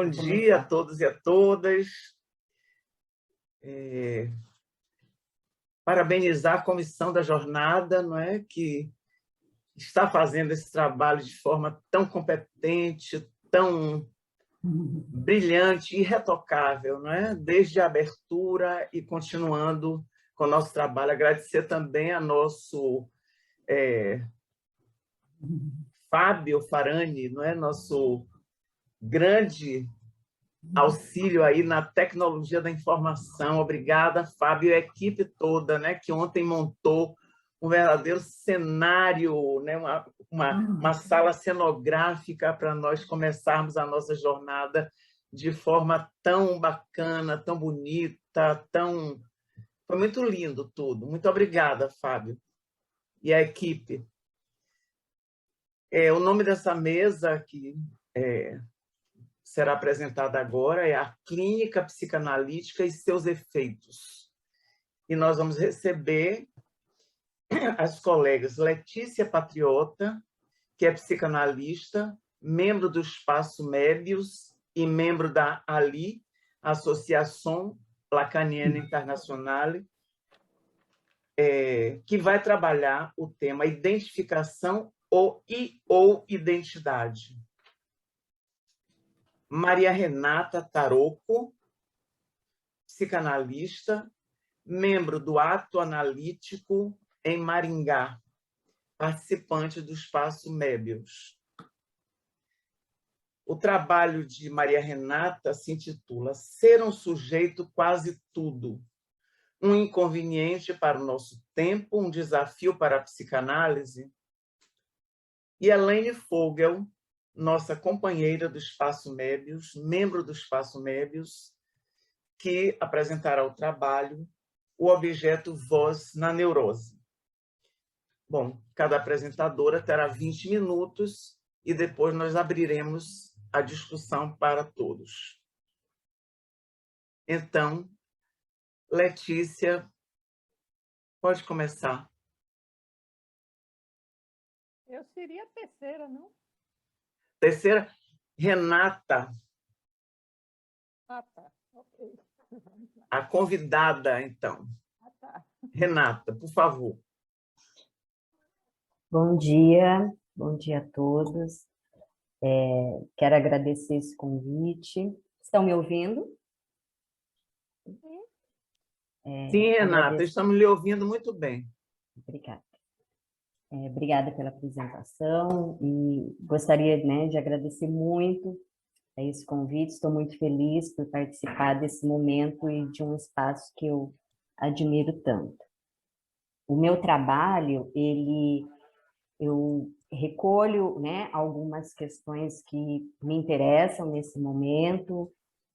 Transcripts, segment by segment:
Bom dia a todos e a todas. Parabenizar a comissão da jornada, não é, que está fazendo esse trabalho de forma tão competente, tão brilhante e irretocável, não é? Desde a abertura e continuando com o nosso trabalho. Agradecer também a nosso Fábio Farani, não é? Nosso grande auxílio aí na tecnologia da informação. Obrigada, Fábio, e a equipe toda, né, que ontem montou um verdadeiro cenário, né, uma sala cenográfica para nós começarmos a nossa jornada de forma tão bacana, tão bonita, tão... Foi muito lindo tudo. Muito obrigada, Fábio. E a equipe. O nome dessa mesa que será apresentada agora é a Clínica Psicanalítica e seus efeitos. E nós vamos receber as colegas Letícia Patriota, que é psicanalista, membro do Espaço Mébius e membro da ALI, Associação Lacaniana Internacional, que vai trabalhar o tema identificação ou identidade. Maria Renata Taroco, psicanalista, membro do Ato Analítico em Maringá, participante do Espaço Mébius. O trabalho de Maria Renata se intitula Ser um sujeito quase tudo, um inconveniente para o nosso tempo, um desafio para a psicanálise. E Elaine Fogel, nossa companheira do Espaço Mébius, membro do Espaço Mébius, que apresentará o trabalho O Objeto Voz na Neurose. Bom, cada apresentadora terá 20 minutos e depois nós abriremos a discussão para todos. Então, Letícia, pode começar. Eu seria a terceira, não? Terceira, Renata. Ah, tá. Ok. A convidada, então. Ah, tá. Renata, por favor. Bom dia a todos. Quero agradecer esse convite. Estão me ouvindo? Sim. Sim, Renata, estamos lhe ouvindo muito bem. Obrigada. Obrigada pela apresentação e gostaria, né, de agradecer muito a esse convite. Estou muito feliz por participar desse momento e de um espaço que eu admiro tanto. O meu trabalho, eu recolho, né, algumas questões que me interessam nesse momento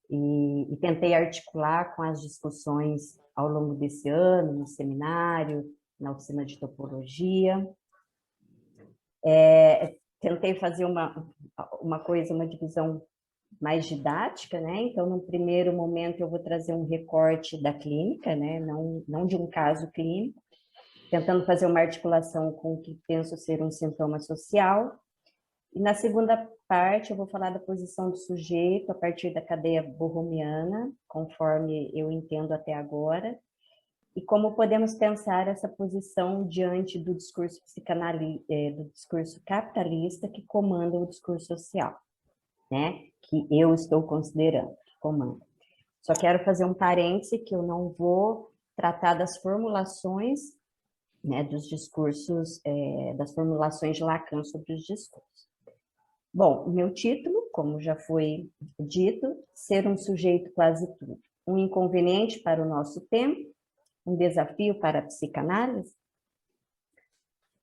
e tentei articular com as discussões ao longo desse ano, no seminário, na oficina de topologia. Tentei fazer uma divisão mais didática, né? Então, no primeiro momento, eu vou trazer um recorte da clínica, né? Não de um caso clínico, tentando fazer uma articulação com o que penso ser um sintoma social. E na segunda parte, eu vou falar da posição do sujeito a partir da cadeia borromiana, conforme eu entendo até agora, e como podemos pensar essa posição diante do discurso do discurso capitalista que comanda o discurso social, né? Que eu estou considerando que comanda. Só quero fazer um parêntese que eu não vou tratar das formulações, né, dos discursos, das formulações de Lacan sobre os discursos. Bom, o meu título, como já foi dito, Ser um sujeito quase tudo, um inconveniente para o nosso tempo, um desafio para a psicanálise.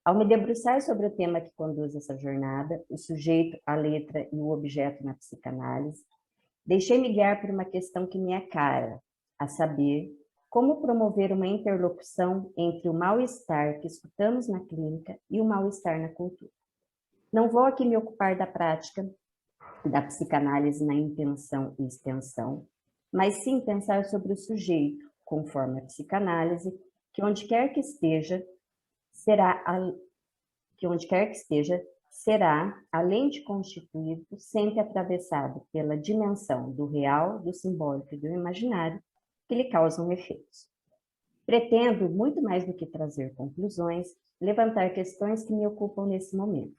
Ao me debruçar sobre o tema que conduz essa jornada, o sujeito, a letra e o objeto na psicanálise, deixei-me guiar por uma questão que me é cara, a saber, como promover uma interlocução entre o mal-estar que escutamos na clínica e o mal-estar na cultura. Não vou aqui me ocupar da prática da psicanálise na intenção e extensão, mas sim pensar sobre o sujeito, conforme a psicanálise, que onde quer que esteja, será, além de constituído, sempre atravessado pela dimensão do real, do simbólico e do imaginário, que lhe causam efeitos. Pretendo, muito mais do que trazer conclusões, levantar questões que me ocupam nesse momento.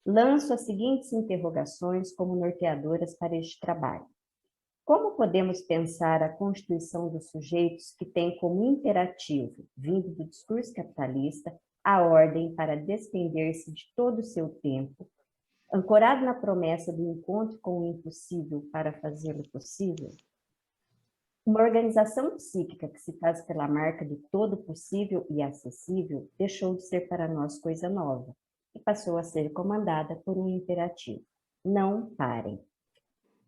Lanço as seguintes interrogações como norteadoras para este trabalho. Como podemos pensar a constituição dos sujeitos que tem como imperativo, vindo do discurso capitalista, a ordem para despender-se de todo o seu tempo, ancorado na promessa do encontro com o impossível para fazê-lo possível? Uma organização psíquica que se faz pela marca do todo possível e acessível deixou de ser para nós coisa nova e passou a ser comandada por um imperativo. Não parem.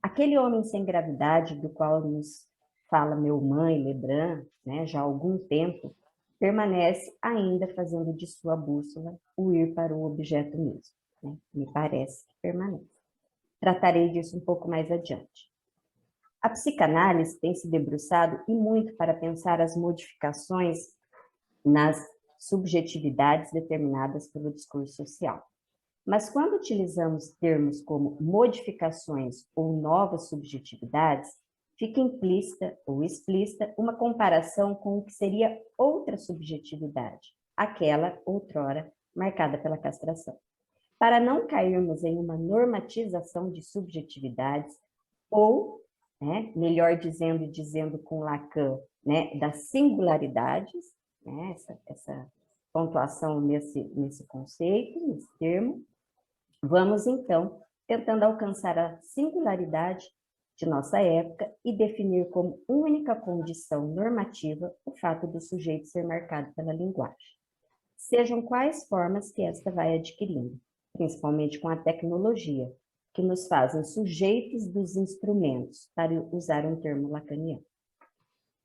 Aquele homem sem gravidade, do qual nos fala meu mãe, Lebrun, né, já há algum tempo, permanece ainda fazendo de sua bússola o ir para o objeto mesmo. Né? Me parece que permanece. Tratarei disso um pouco mais adiante. A psicanálise tem se debruçado e muito para pensar as modificações nas subjetividades determinadas pelo discurso social. Mas quando utilizamos termos como modificações ou novas subjetividades, fica implícita ou explícita uma comparação com o que seria outra subjetividade, aquela outrora marcada pela castração. Para não cairmos em uma normatização de subjetividades ou, né, melhor dizendo e dizendo com Lacan, né, das singularidades, né, essa pontuação nesse conceito, nesse termo, vamos, então, tentando alcançar a singularidade de nossa época e definir como única condição normativa o fato do sujeito ser marcado pela linguagem. Sejam quais formas que esta vai adquirindo, principalmente com a tecnologia, que nos fazem sujeitos dos instrumentos, para usar um termo lacaniano.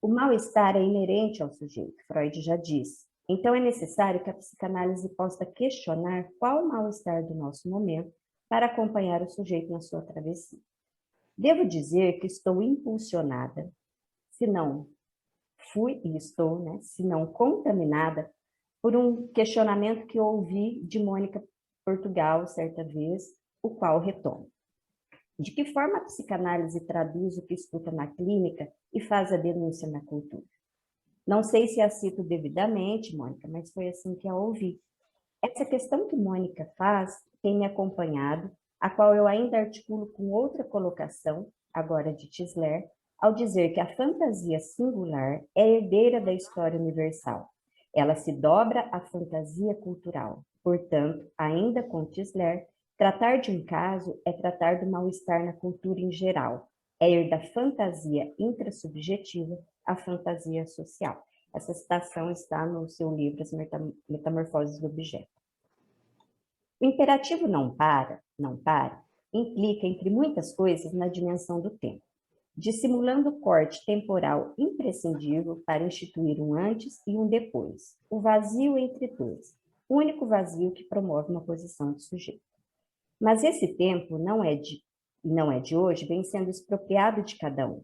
O mal-estar é inerente ao sujeito, Freud já disse. Então, é necessário que a psicanálise possa questionar qual o mal-estar do nosso momento para acompanhar o sujeito na sua travessia. Devo dizer que estou impulsionada, se não fui e estou, né, se não contaminada, por um questionamento que ouvi de Mônica Portugal, certa vez, o qual retomo. De que forma a psicanálise traduz o que escuta na clínica e faz a denúncia na cultura? Não sei se a cito devidamente, Mônica, mas foi assim que a ouvi. Essa questão que Mônica faz tem me acompanhado, a qual eu ainda articulo com outra colocação, agora de Tisler, ao dizer que a fantasia singular é herdeira da história universal. Ela se dobra à fantasia cultural. Portanto, ainda com Tisler, tratar de um caso é tratar do mal-estar na cultura em geral, é ir da fantasia intrasubjetiva à fantasia social. Essa citação está no seu livro As Metamorfoses do Objeto. O imperativo não para, implica, entre muitas coisas, na dimensão do tempo, dissimulando o corte temporal imprescindível para instituir um antes e um depois, o vazio entre dois, o único vazio que promove uma posição de sujeito. Mas esse tempo não é de hoje, vem sendo expropriado de cada um,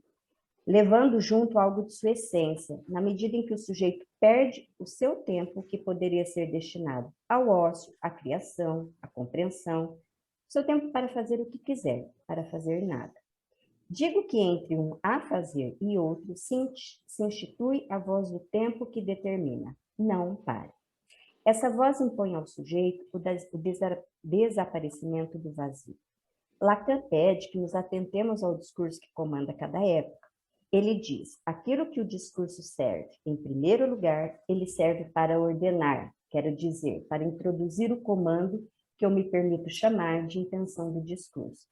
levando junto algo de sua essência, na medida em que o sujeito perde o seu tempo que poderia ser destinado ao ócio, à criação, à compreensão, seu tempo para fazer o que quiser, para fazer nada. Digo que entre um a fazer e outro se institui a voz do tempo que determina, não pare. Essa voz impõe ao sujeito o desaparecimento do vazio. Lacan pede que nos atentemos ao discurso que comanda cada época. Ele diz, aquilo que o discurso serve, em primeiro lugar, ele serve para ordenar, quero dizer, para introduzir o comando que eu me permito chamar de intenção do discurso,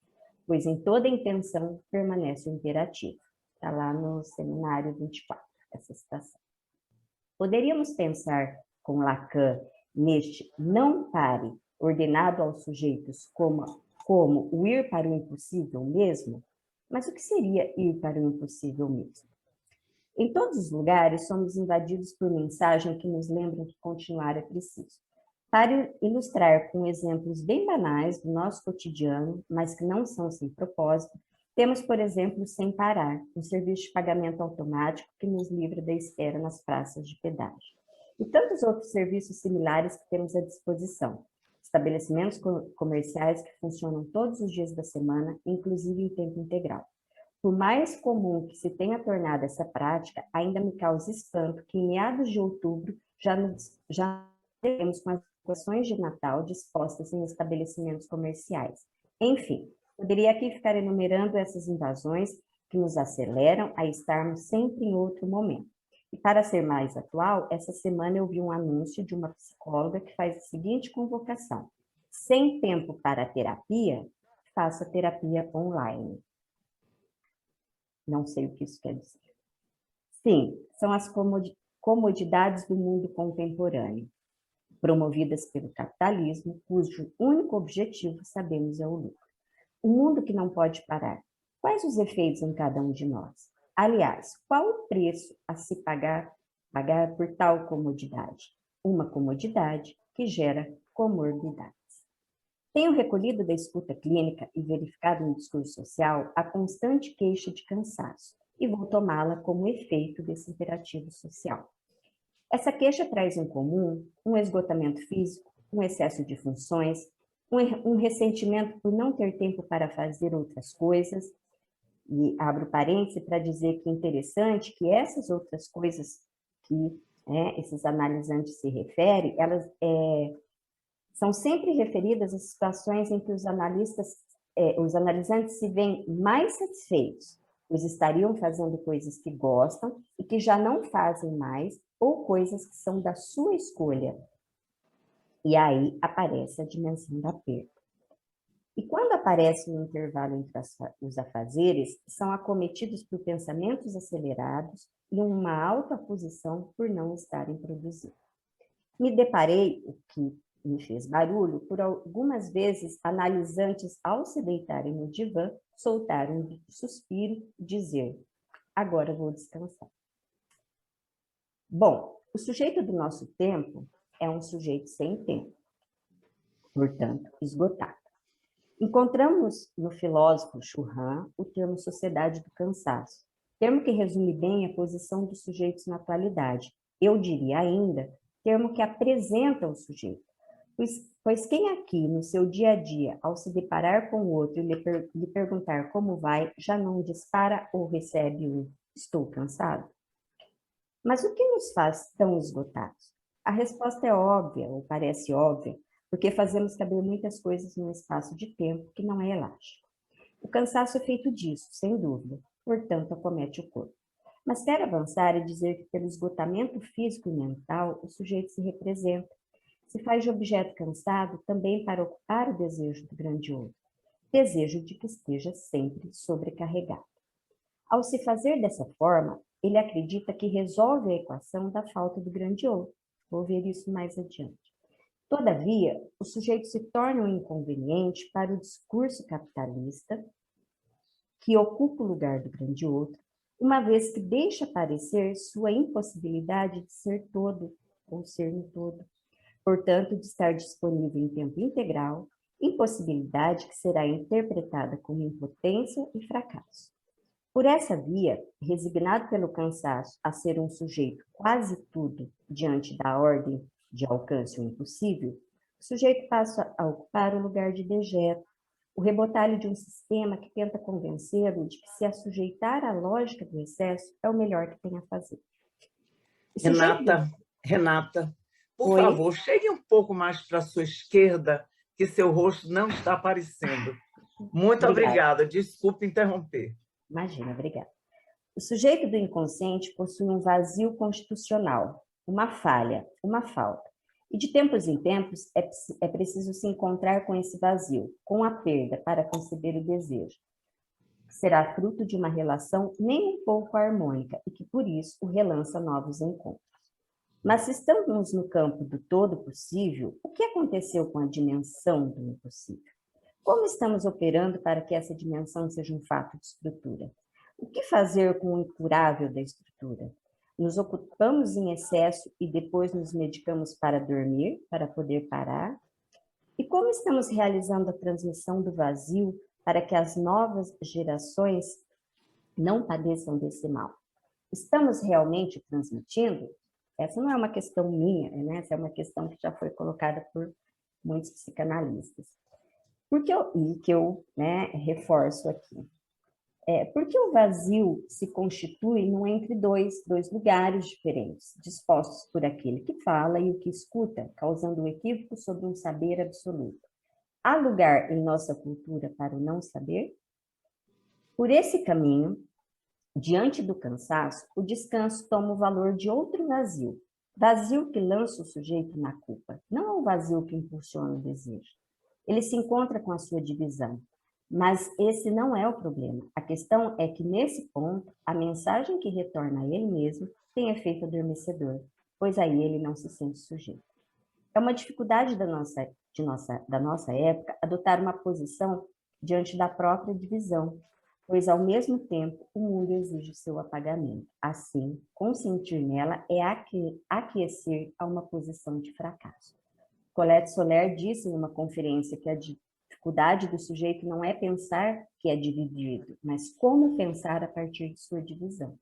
pois em toda intenção permanece o imperativo. Está lá no seminário 24, essa citação. Poderíamos pensar com Lacan neste não pare, ordenado aos sujeitos como o ir para o impossível mesmo? Mas o que seria ir para o impossível mesmo? Em todos os lugares, somos invadidos por mensagem que nos lembram que continuar é preciso. Para ilustrar com exemplos bem banais do nosso cotidiano, mas que não são sem propósito, temos, por exemplo, Sem Parar, um serviço de pagamento automático que nos livra da espera nas praças de pedágio. E tantos outros serviços similares que temos à disposição. estabelecimentos comerciais que funcionam todos os dias da semana, inclusive em tempo integral. Por mais comum que se tenha tornado essa prática, ainda me causa espanto que em meados de outubro já temos com as decorações de Natal dispostas em estabelecimentos comerciais. Enfim, poderia aqui ficar enumerando essas invasões que nos aceleram a estarmos sempre em outro momento. E para ser mais atual, essa semana eu vi um anúncio de uma psicóloga que faz a seguinte convocação: sem tempo para terapia, faça terapia online. Não sei o que isso quer dizer. Sim, são as comodidades do mundo contemporâneo, promovidas pelo capitalismo, cujo único objetivo, sabemos, é o lucro. Um mundo que não pode parar. Quais os efeitos em cada um de nós? Aliás, qual o preço a se pagar por tal comodidade? Uma comodidade que gera comorbidades. Tenho recolhido da escuta clínica e verificado no discurso social a constante queixa de cansaço e vou tomá-la como efeito desse imperativo social. Essa queixa traz em comum um esgotamento físico, um excesso de funções, um ressentimento por não ter tempo para fazer outras coisas, e abro parênteses para dizer que é interessante que essas outras coisas que esses analisantes se referem, elas são sempre referidas a situações em que os analisantes se veem mais satisfeitos, pois estariam fazendo coisas que gostam e que já não fazem mais, ou coisas que são da sua escolha. E aí aparece a dimensão da perda. E quando aparece um intervalo entre os afazeres, são acometidos por pensamentos acelerados e uma alta posição por não estarem produzindo. Me deparei, o que me fez barulho, por algumas vezes analisantes, ao se deitarem no divã, soltaram um suspiro e dizer: agora vou descansar. Bom, o sujeito do nosso tempo é um sujeito sem tempo, portanto, esgotado. Encontramos no filósofo Churran o termo sociedade do cansaço, termo que resume bem a posição dos sujeitos na atualidade. Eu diria ainda, termo que apresenta o sujeito. Pois quem aqui, no seu dia a dia, ao se deparar com o outro e lhe perguntar como vai, já não dispara ou recebe um estou cansado? Mas o que nos faz tão esgotados? A resposta é óbvia, ou parece óbvia, porque fazemos caber muitas coisas num espaço de tempo que não é elástico. O cansaço é feito disso, sem dúvida, portanto acomete o corpo. Mas quero avançar e dizer que pelo esgotamento físico e mental, o sujeito se representa, se faz de objeto cansado também para ocupar o desejo do grande outro, desejo de que esteja sempre sobrecarregado. Ao se fazer dessa forma, ele acredita que resolve a equação da falta do grande outro. Vou ver isso mais adiante. Todavia, o sujeito se torna um inconveniente para o discurso capitalista, que ocupa o lugar do grande outro, uma vez que deixa aparecer sua impossibilidade de ser todo, ou ser no todo. Portanto, de estar disponível em tempo integral, impossibilidade que será interpretada como impotência e fracasso. Por essa via, resignado pelo cansaço a ser um sujeito quase tudo diante da ordem de alcance o impossível, o sujeito passa a ocupar o lugar de dejeto, o rebotalho de um sistema que tenta convencê-lo de que se assujeitar à lógica do excesso é o melhor que tem a fazer. Renata, por favor, chegue um pouco mais para a sua esquerda, que seu rosto não está aparecendo. Muito obrigada. Desculpe interromper. Imagina, obrigada. O sujeito do inconsciente possui um vazio constitucional, uma falha, uma falta. E de tempos em tempos é preciso se encontrar com esse vazio, com a perda, para conceber o desejo, que será fruto de uma relação nem um pouco harmônica e que, por isso, o relança novos encontros. Mas se estamos no campo do todo possível, o que aconteceu com a dimensão do impossível? Como estamos operando para que essa dimensão seja um fato de estrutura? O que fazer com o incurável da estrutura? Nos ocupamos em excesso e depois nos medicamos para dormir, para poder parar? E como estamos realizando a transmissão do vazio para que as novas gerações não padeçam desse mal? Estamos realmente transmitindo? Essa não é uma questão minha, né? Essa é uma questão que já foi colocada por muitos psicanalistas. Né, reforço aqui. Porque o vazio se constitui num entre dois lugares diferentes, dispostos por aquele que fala e o que escuta, causando um equívoco sobre um saber absoluto. Há lugar em nossa cultura para o não saber? Por esse caminho, diante do cansaço, o descanso toma o valor de outro vazio. Vazio que lança o sujeito na culpa, não é o vazio que impulsiona o desejo. Ele se encontra com a sua divisão, mas esse não é o problema. A questão é que, nesse ponto, a mensagem que retorna a ele mesmo tem efeito adormecedor, pois aí ele não se sente sujeito. É uma dificuldade da nossa época adotar uma posição diante da própria divisão, pois, ao mesmo tempo, o mundo exige seu apagamento. Assim, consentir nela é aquecer a uma posição de fracasso. Colette Soler disse em uma conferência que a dificuldade do sujeito não é pensar que é dividido, mas como pensar a partir de sua divisão.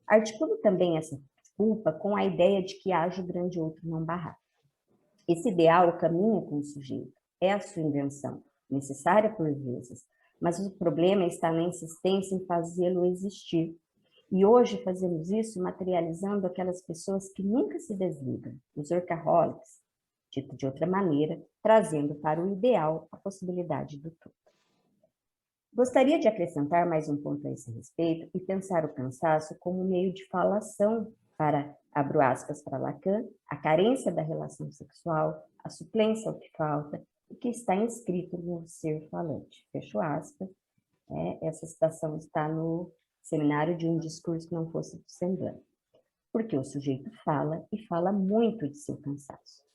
Articulo também essa culpa com a ideia de que haja o grande outro não barrar. Esse ideal caminha com o sujeito, é a sua invenção, necessária por vezes, mas o problema está na insistência em fazê-lo existir. E hoje fazemos isso materializando aquelas pessoas que nunca se desligam, os workaholics, dito de outra maneira, trazendo para o ideal a possibilidade do todo. Gostaria de acrescentar mais um ponto a esse respeito e pensar o cansaço como meio de falação para, abro aspas para Lacan, a carência da relação sexual, a suplência ao que falta, o que está inscrito no ser falante. Fecho aspas. Essa citação está no Seminário de um Discurso que não fosse do semblante. Porque o sujeito fala e fala muito de seu cansaço.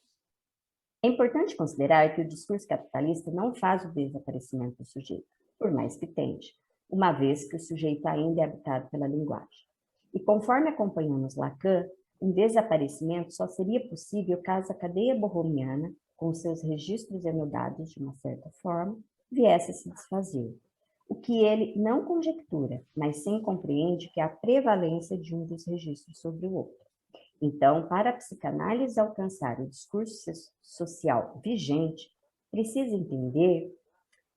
É importante considerar que o discurso capitalista não faz o desaparecimento do sujeito, por mais que tente, uma vez que o sujeito ainda é habitado pela linguagem. E conforme acompanhamos Lacan, um desaparecimento só seria possível caso a cadeia borromiana, com seus registros enodados de uma certa forma, viesse a se desfazer. O que ele não conjectura, mas sim compreende que há prevalência de um dos registros sobre o outro. Então, para a psicanálise alcançar o discurso social vigente, precisa entender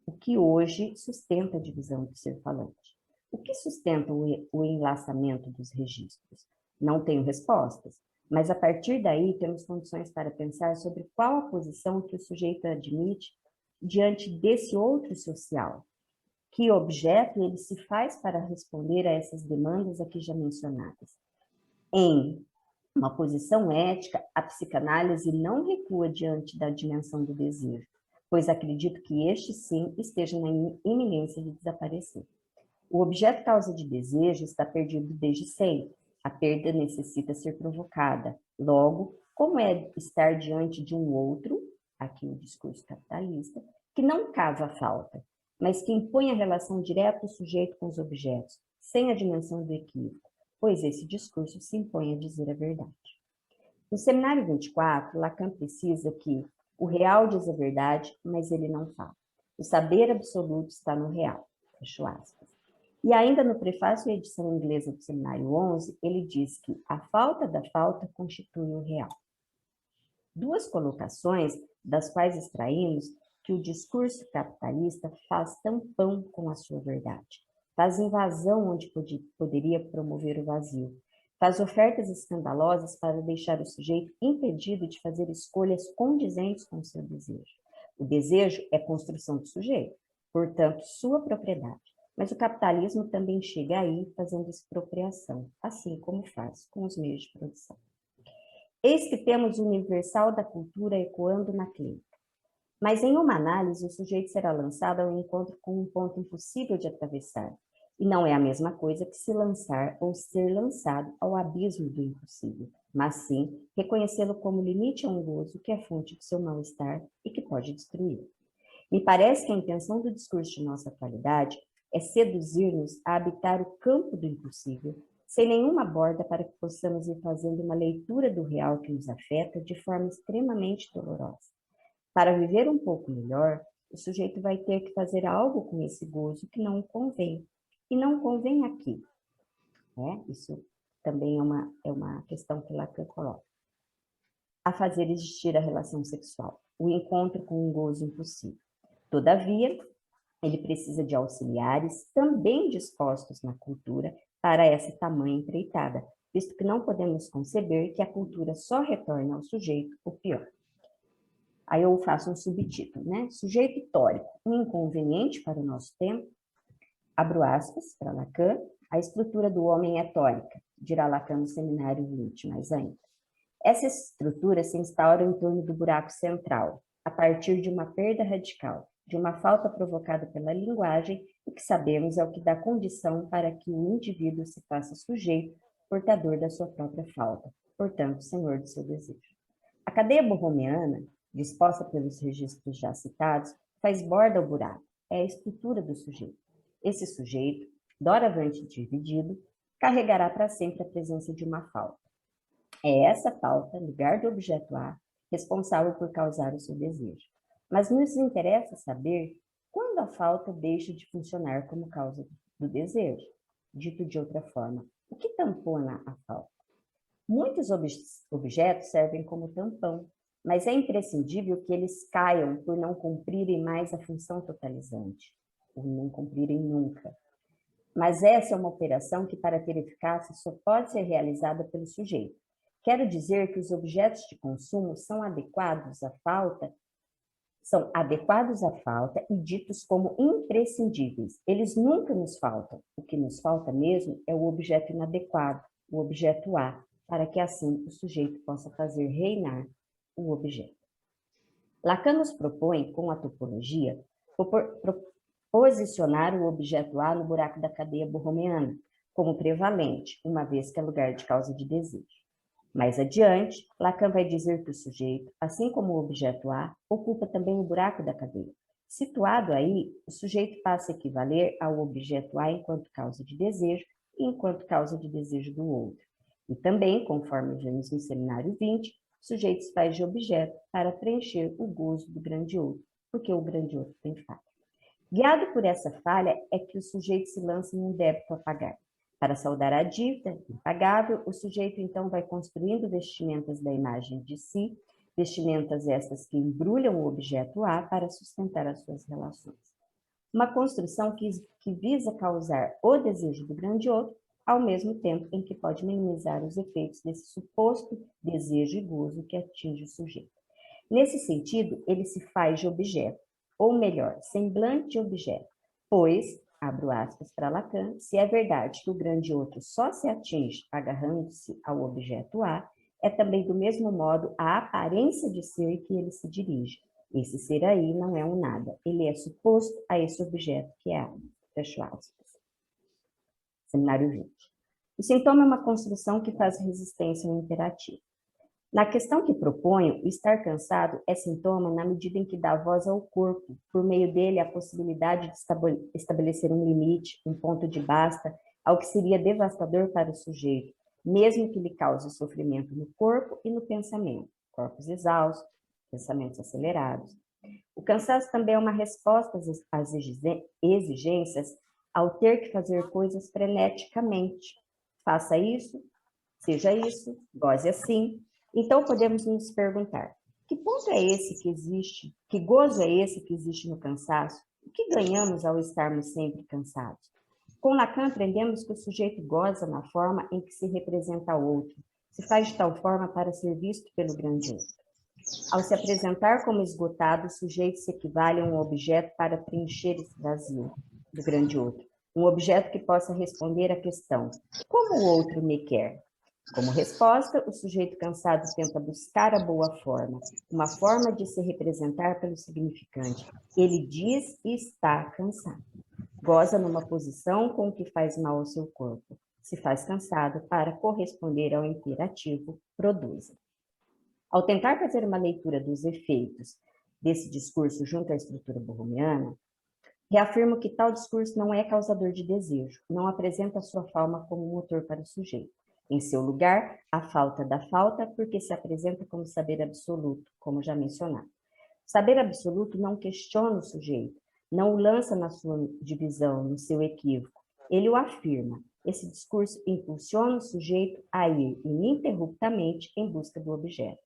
o que hoje sustenta a divisão do ser falante. O que sustenta o enlaçamento dos registros? Não tenho respostas, mas a partir daí temos condições para pensar sobre qual a posição que o sujeito admite diante desse outro social. Que objeto ele se faz para responder a essas demandas aqui já mencionadas. Em uma posição ética, a psicanálise não recua diante da dimensão do desejo, pois acredito que este sim esteja na iminência de desaparecer. O objeto causa de desejo está perdido desde sempre. A perda necessita ser provocada. Logo, como é estar diante de um outro, aqui o discurso capitalista, que não cava a falta, mas que impõe a relação direta do sujeito com os objetos, sem a dimensão do equívoco, pois esse discurso se impõe a dizer a verdade. No Seminário 24, Lacan precisa que o real diz a verdade, mas ele não fala. O saber absoluto está no real. Fecho aspas. E ainda no prefácio à edição inglesa do Seminário 11, ele diz que a falta da falta constitui o real. Duas colocações das quais extraímos que o discurso capitalista faz tampão com a sua verdade, faz invasão onde poderia promover o vazio, faz ofertas escandalosas para deixar o sujeito impedido de fazer escolhas condizentes com o seu desejo. O desejo é construção do sujeito, portanto, sua propriedade. Mas o capitalismo também chega aí fazendo expropriação, assim como faz com os meios de produção. Eis que temos o universal da cultura ecoando na clínica. Mas em uma análise, o sujeito será lançado ao encontro com um ponto impossível de atravessar. E não é a mesma coisa que se lançar ou ser lançado ao abismo do impossível, mas sim reconhecê-lo como limite a um gozo que é fonte do seu mal-estar e que pode destruí-lo. Me parece que a intenção do discurso de nossa atualidade é seduzir-nos a habitar o campo do impossível, sem nenhuma borda para que possamos ir fazendo uma leitura do real que nos afeta de forma extremamente dolorosa. Para viver um pouco melhor, o sujeito vai ter que fazer algo com esse gozo que não convém. E não convém aqui. Isso também é uma questão que Lacan coloca. a fazer existir a relação sexual, o encontro com um gozo impossível. Todavia, ele precisa de auxiliares também dispostos na cultura para essa tamanha empreitada, visto que não podemos conceber que a cultura só retorne ao sujeito o pior. Aí eu faço um subtítulo, né? Sujeito tórico, um inconveniente para o nosso tempo, abro aspas para Lacan, a estrutura do homem é tórica, dirá Lacan no seminário 20, mais ainda. Essa estrutura se instaura em torno do buraco central, a partir de uma perda radical, de uma falta provocada pela linguagem, e que sabemos é o que dá condição para que o indivíduo se faça sujeito, portador da sua própria falta, portanto, senhor do seu desejo. A cadeia borromiana, disposta pelos registros já citados, faz borda ao buraco, é a estrutura do sujeito. Esse sujeito, doravante dividido, carregará para sempre a presença de uma falta. É essa falta, lugar do objeto A, responsável por causar o seu desejo. Mas nos interessa saber quando a falta deixa de funcionar como causa do desejo. Dito de outra forma, o que tampona a falta? Muitos objetos servem como tampão, mas é imprescindível que eles caiam por não cumprirem mais a função totalizante, ou não cumprirem nunca. Mas essa é uma operação que, para ter eficácia, só pode ser realizada pelo sujeito. Quero dizer que os objetos de consumo são adequados à falta e ditos como imprescindíveis. Eles nunca nos faltam. O que nos falta mesmo é o objeto inadequado, o objeto A, para que assim o sujeito possa fazer reinar o objeto. Lacan nos propõe, com a topologia, posicionar o objeto A no buraco da cadeia borromiana, como prevalente, uma vez que é lugar de causa de desejo. Mais adiante, Lacan vai dizer que o sujeito, assim como o objeto A, ocupa também o buraco da cadeia. Situado aí, o sujeito passa a equivaler ao objeto A enquanto causa de desejo e enquanto causa de desejo do outro. E também, conforme vimos no seminário 20, o sujeito se faz de objeto para preencher o gozo do grande outro, porque o grande outro tem falha. Guiado por essa falha é que o sujeito se lança em um débito a pagar. Para saldar a dívida impagável, o sujeito então vai construindo vestimentas da imagem de si, vestimentas essas que embrulham o objeto A para sustentar as suas relações. Uma construção que visa causar o desejo do grande outro, ao mesmo tempo em que pode minimizar os efeitos desse suposto desejo e gozo que atinge o sujeito. Nesse sentido, ele se faz de objeto, ou melhor, semblante de objeto, pois, abro aspas para Lacan, se é verdade que o grande outro só se atinge agarrando-se ao objeto A, é também do mesmo modo a aparência de ser que ele se dirige. Esse ser aí não é um nada, ele é suposto a esse objeto que é A. Fecho aspas. Seminário 20. O sintoma é uma construção que faz resistência ao imperativo. Na questão que proponho, o estar cansado é sintoma na medida em que dá voz ao corpo, por meio dele a possibilidade de estabelecer um limite, um ponto de basta, ao que seria devastador para o sujeito, mesmo que lhe cause sofrimento no corpo e no pensamento, corpos exaustos, pensamentos acelerados. O cansaço também é uma resposta às exigências ao ter que fazer coisas freneticamente. Faça isso, seja isso, goze assim. Então, podemos nos perguntar, que ponto é esse que existe, que gozo é esse que existe no cansaço? O que ganhamos ao estarmos sempre cansados? Com Lacan, aprendemos que o sujeito goza na forma em que se representa o outro, se faz de tal forma para ser visto pelo grande outro. Ao se apresentar como esgotado, o sujeito se equivale a um objeto para preencher esse vazio do grande outro, um objeto que possa responder à questão, como o outro me quer? Como resposta, o sujeito cansado tenta buscar a boa forma, uma forma de se representar pelo significante. Ele diz e está cansado. Goza numa posição com o que faz mal ao seu corpo. Se faz cansado para corresponder ao imperativo, produza. Ao tentar fazer uma leitura dos efeitos desse discurso junto à estrutura borromiana, reafirmo que tal discurso não é causador de desejo, não apresenta sua forma como motor para o sujeito. Em seu lugar, a falta da falta, porque se apresenta como saber absoluto, como já mencionado. Saber absoluto não questiona o sujeito, não o lança na sua divisão, no seu equívoco. Ele o afirma. Esse discurso impulsiona o sujeito a ir ininterruptamente em busca do objeto.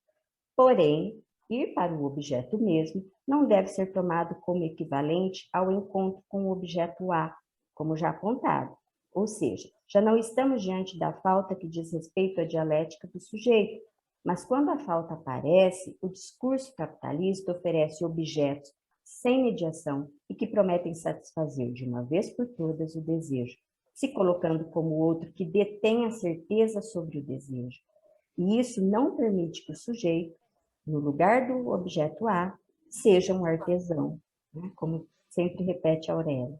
Porém, ir para o objeto mesmo não deve ser tomado como equivalente ao encontro com o objeto A, como já apontado. Ou seja, já não estamos diante da falta que diz respeito à dialética do sujeito, mas quando a falta aparece, o discurso capitalista oferece objetos sem mediação e que prometem satisfazer de uma vez por todas o desejo, se colocando como outro que detém a certeza sobre o desejo. E isso não permite que o sujeito, no lugar do objeto A, seja um artesão, né? Como sempre repete Aurélia.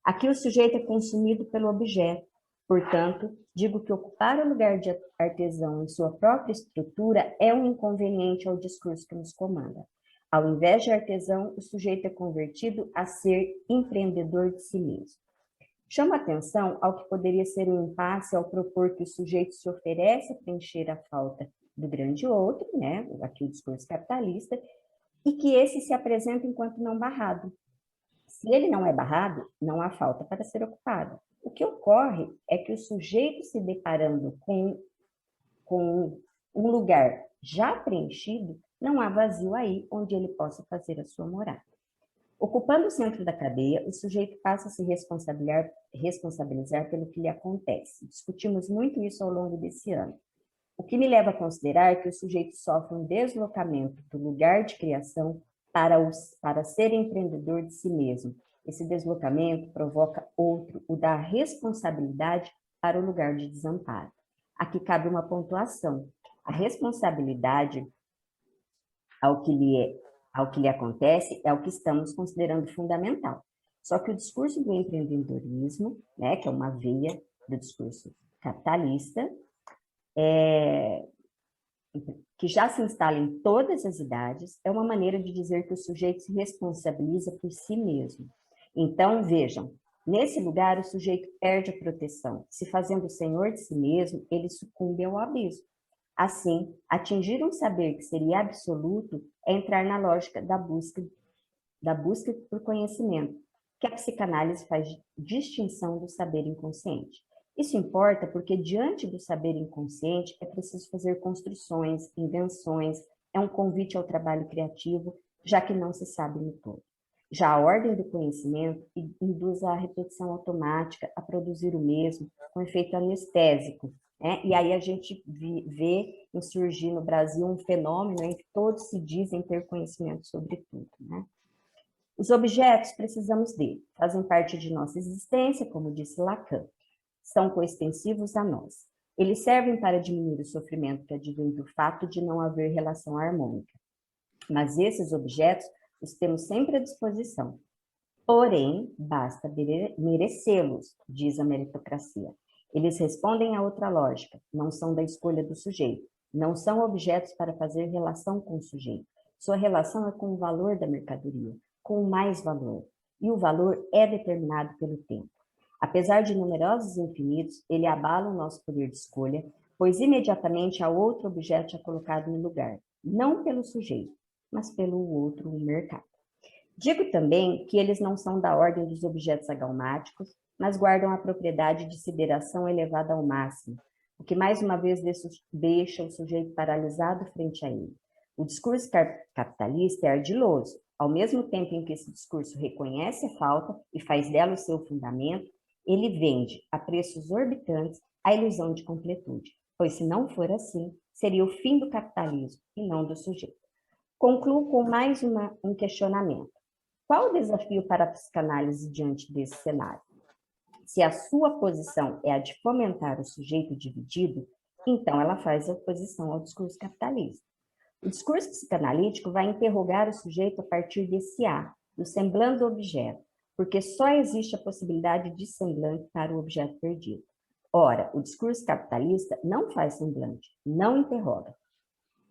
Aqui o sujeito é consumido pelo objeto, portanto, digo que ocupar o lugar de artesão em sua própria estrutura é um inconveniente ao discurso que nos comanda. Ao invés de artesão, o sujeito é convertido a ser empreendedor de si mesmo. Chama atenção ao que poderia ser um impasse ao propor que o sujeito se oferece a preencher a falta do grande outro, né? Aqui o discurso capitalista, e que esse se apresenta enquanto não barrado. Se ele não é barrado, não há falta para ser ocupada. O que ocorre é que o sujeito se deparando com um lugar já preenchido, não há vazio aí onde ele possa fazer a sua morada. Ocupando o centro da cadeia, o sujeito passa a se responsabilizar pelo que lhe acontece. Discutimos muito isso ao longo desse ano. O que me leva a considerar que o sujeito sofre um deslocamento do lugar de criação para ser empreendedor de si mesmo. Esse deslocamento provoca outro, o da responsabilidade para o lugar de desamparo. Aqui cabe uma pontuação. A responsabilidade ao que lhe acontece é o que estamos considerando fundamental. Só que o discurso do empreendedorismo, né, que é uma veia do discurso capitalista, que já se instala em todas as idades, é uma maneira de dizer que o sujeito se responsabiliza por si mesmo. Então, vejam, nesse lugar o sujeito perde a proteção. Se fazendo senhor de si mesmo, ele sucumbe ao abismo. Assim, atingir um saber que seria absoluto é entrar na lógica da busca por conhecimento, que a psicanálise faz distinção do saber inconsciente. Isso importa porque, diante do saber inconsciente, é preciso fazer construções, invenções, é um convite ao trabalho criativo, já que não se sabe no todo. Já a ordem do conhecimento induz a repetição automática, a produzir o mesmo, com efeito anestésico, né? E aí a gente vê surgir no Brasil um fenômeno em que todos se dizem ter conhecimento sobre tudo, né? Os objetos precisamos dele, fazem parte de nossa existência, como disse Lacan, são coextensivos a nós. Eles servem para diminuir o sofrimento que advém do fato de não haver relação harmônica. Mas esses objetos os temos sempre à disposição. Porém, basta merecê-los, diz a meritocracia. Eles respondem a outra lógica, não são da escolha do sujeito, não são objetos para fazer relação com o sujeito. Sua relação é com o valor da mercadoria, com o mais valor, e o valor é determinado pelo tempo. Apesar de numerosos e infinitos, ele abala o nosso poder de escolha, pois imediatamente há outro objeto colocado no lugar, não pelo sujeito, mas pelo outro, o mercado. Digo também que eles não são da ordem dos objetos agalmáticos, mas guardam a propriedade de sideração elevada ao máximo, o que mais uma vez deixa o sujeito paralisado frente a ele. O discurso capitalista é ardiloso. Ao mesmo tempo em que esse discurso reconhece a falta e faz dela o seu fundamento, ele vende, a preços exorbitantes, a ilusão de completude, pois se não for assim, seria o fim do capitalismo e não do sujeito. Concluo com mais um questionamento. Qual o desafio para a psicanálise diante desse cenário? Se a sua posição é a de fomentar o sujeito dividido, então ela faz oposição ao discurso capitalista. O discurso psicanalítico vai interrogar o sujeito a partir desse A, do semblante do objeto, porque só existe a possibilidade de semblante para o objeto perdido. Ora, o discurso capitalista não faz semblante, não interroga.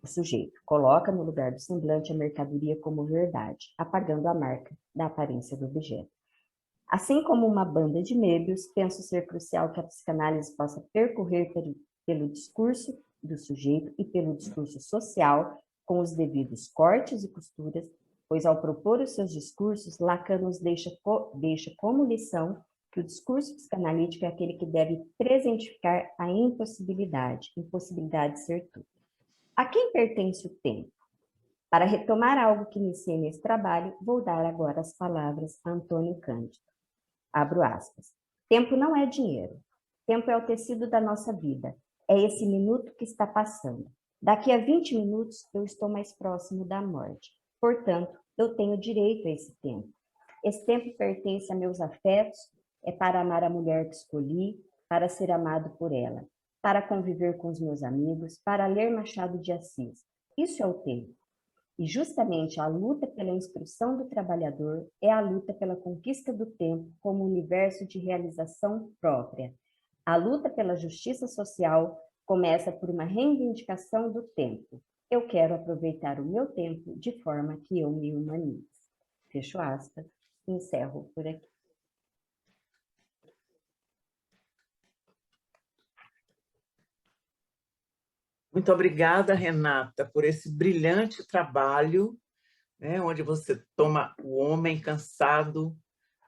O sujeito coloca no lugar do semblante a mercadoria como verdade, apagando a marca da aparência do objeto. Assim como uma banda de Möbius, penso ser crucial que a psicanálise possa percorrer pelo discurso do sujeito e pelo discurso social, com os devidos cortes e costuras, pois ao propor os seus discursos, Lacan nos deixa como lição que o discurso psicanalítico é aquele que deve presentificar a impossibilidade de ser tudo. A quem pertence o tempo? Para retomar algo que iniciei nesse trabalho, vou dar agora as palavras a Antônio Cândido. Abro aspas. Tempo não é dinheiro. Tempo é o tecido da nossa vida. É esse minuto que está passando. Daqui a 20 minutos, eu estou mais próximo da morte. Portanto, eu tenho direito a esse tempo. Esse tempo pertence a meus afetos, é para amar a mulher que escolhi, para ser amado por ela, para conviver com os meus amigos, para ler Machado de Assis. Isso é o tempo. E justamente a luta pela instrução do trabalhador é a luta pela conquista do tempo como universo de realização própria. A luta pela justiça social começa por uma reivindicação do tempo. Eu quero aproveitar o meu tempo de forma que eu me humanize. Fecho aspas, encerro por aqui. Muito obrigada, Renata, por esse brilhante trabalho, né, onde você toma o homem cansado,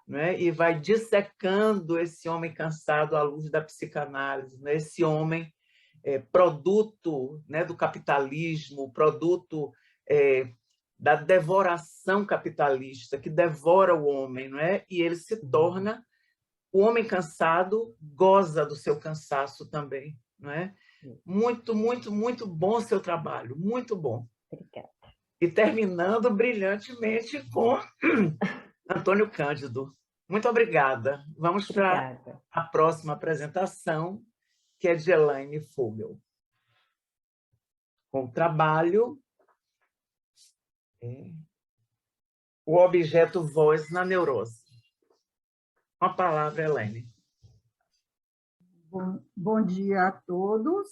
né, e vai dissecando esse homem cansado à luz da psicanálise, né, esse homem produto, né, do capitalismo, produto da devoração capitalista, que devora o homem, não é? E ele se torna, o homem cansado goza do seu cansaço também, não é? Muito, muito, muito bom o seu trabalho, muito bom. Obrigada. E terminando brilhantemente com Antônio Cândido. Muito obrigada. Vamos para a próxima apresentação, que é de Elaine Fogel. Com o trabalho O objeto voz na neurose. Com a palavra, Elaine. Bom dia a todos.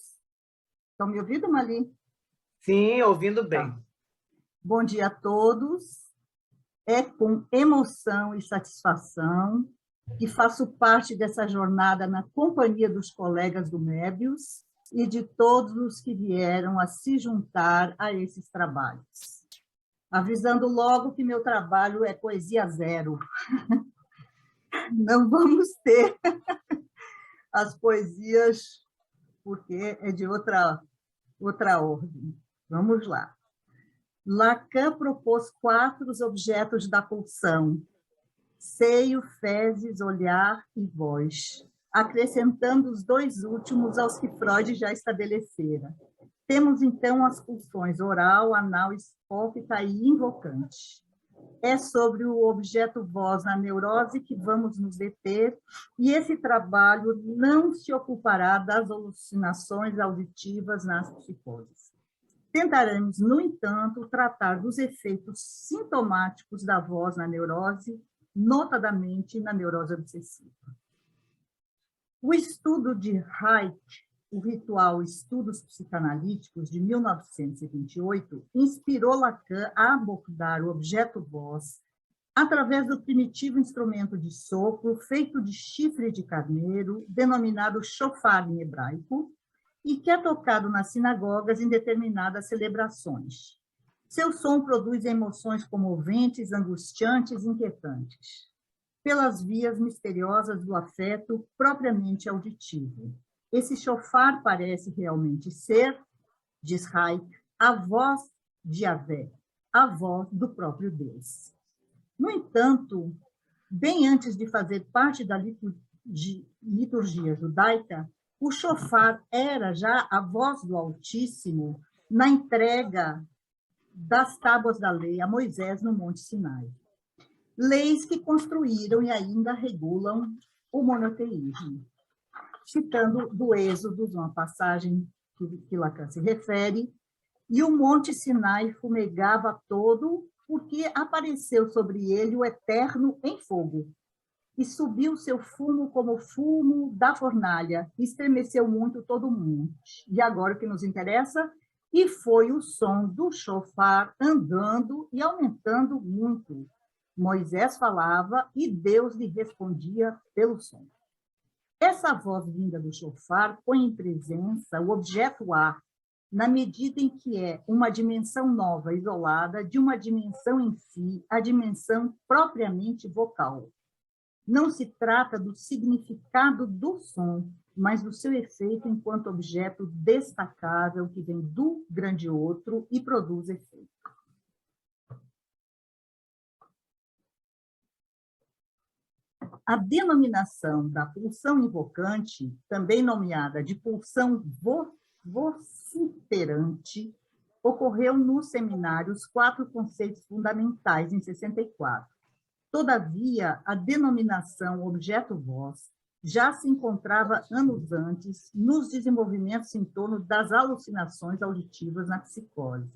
Estão me ouvindo, Mali? Sim, ouvindo bem. Tá. Bom dia a todos. É com emoção e satisfação que faço parte dessa jornada na companhia dos colegas do Mébius e de todos os que vieram a se juntar a esses trabalhos. Avisando logo que meu trabalho é poesia zero. Não vamos ter as poesias, porque é de outra ordem. Vamos lá. Lacan propôs 4 objetos da pulsão: seio, fezes, olhar e voz, acrescentando os 2 últimos aos que Freud já estabelecera. Temos, então, as pulsões oral, anal, hipófita e invocante. É sobre o objeto voz na neurose que vamos nos deter, e esse trabalho não se ocupará das alucinações auditivas nas psicoses. Tentaremos, no entanto, tratar dos efeitos sintomáticos da voz na neurose, notadamente na neurose obsessiva. O estudo de Reich, o ritual Estudos Psicanalíticos, de 1928, inspirou Lacan a abordar o objeto voz através do primitivo instrumento de sopro feito de chifre de carneiro, denominado shofar em hebraico, e que é tocado nas sinagogas em determinadas celebrações. Seu som produz emoções comoventes, angustiantes e inquietantes, pelas vias misteriosas do afeto propriamente auditivo. Esse shofar parece realmente ser, diz Reich, a voz de Yahvé, a voz do próprio Deus. No entanto, bem antes de fazer parte da liturgia judaica, o shofar era já a voz do Altíssimo na entrega das tábuas da lei a Moisés no Monte Sinai. Leis que construíram e ainda regulam o monoteísmo. Citando do Êxodo, uma passagem que Lacan se refere, e o Monte Sinai fumegava todo, porque apareceu sobre ele o Eterno em fogo, e subiu seu fumo como o fumo da fornalha, e estremeceu muito todo o monte. E agora o que nos interessa? E foi o som do shofar andando e aumentando muito. Moisés falava e Deus lhe respondia pelo som. Essa voz vinda do shofar põe em presença o objeto ar, na medida em que é uma dimensão nova, isolada, de uma dimensão em si, a dimensão propriamente vocal. Não se trata do significado do som, mas do seu efeito enquanto objeto destacável que vem do grande outro e produz efeito. a denominação da pulsão invocante, também nomeada de pulsão vociferante, ocorreu no seminário Os Quatro Conceitos Fundamentais, em 64. Todavia, a denominação objeto-voz já se encontrava anos antes nos desenvolvimentos em torno das alucinações auditivas na psicose.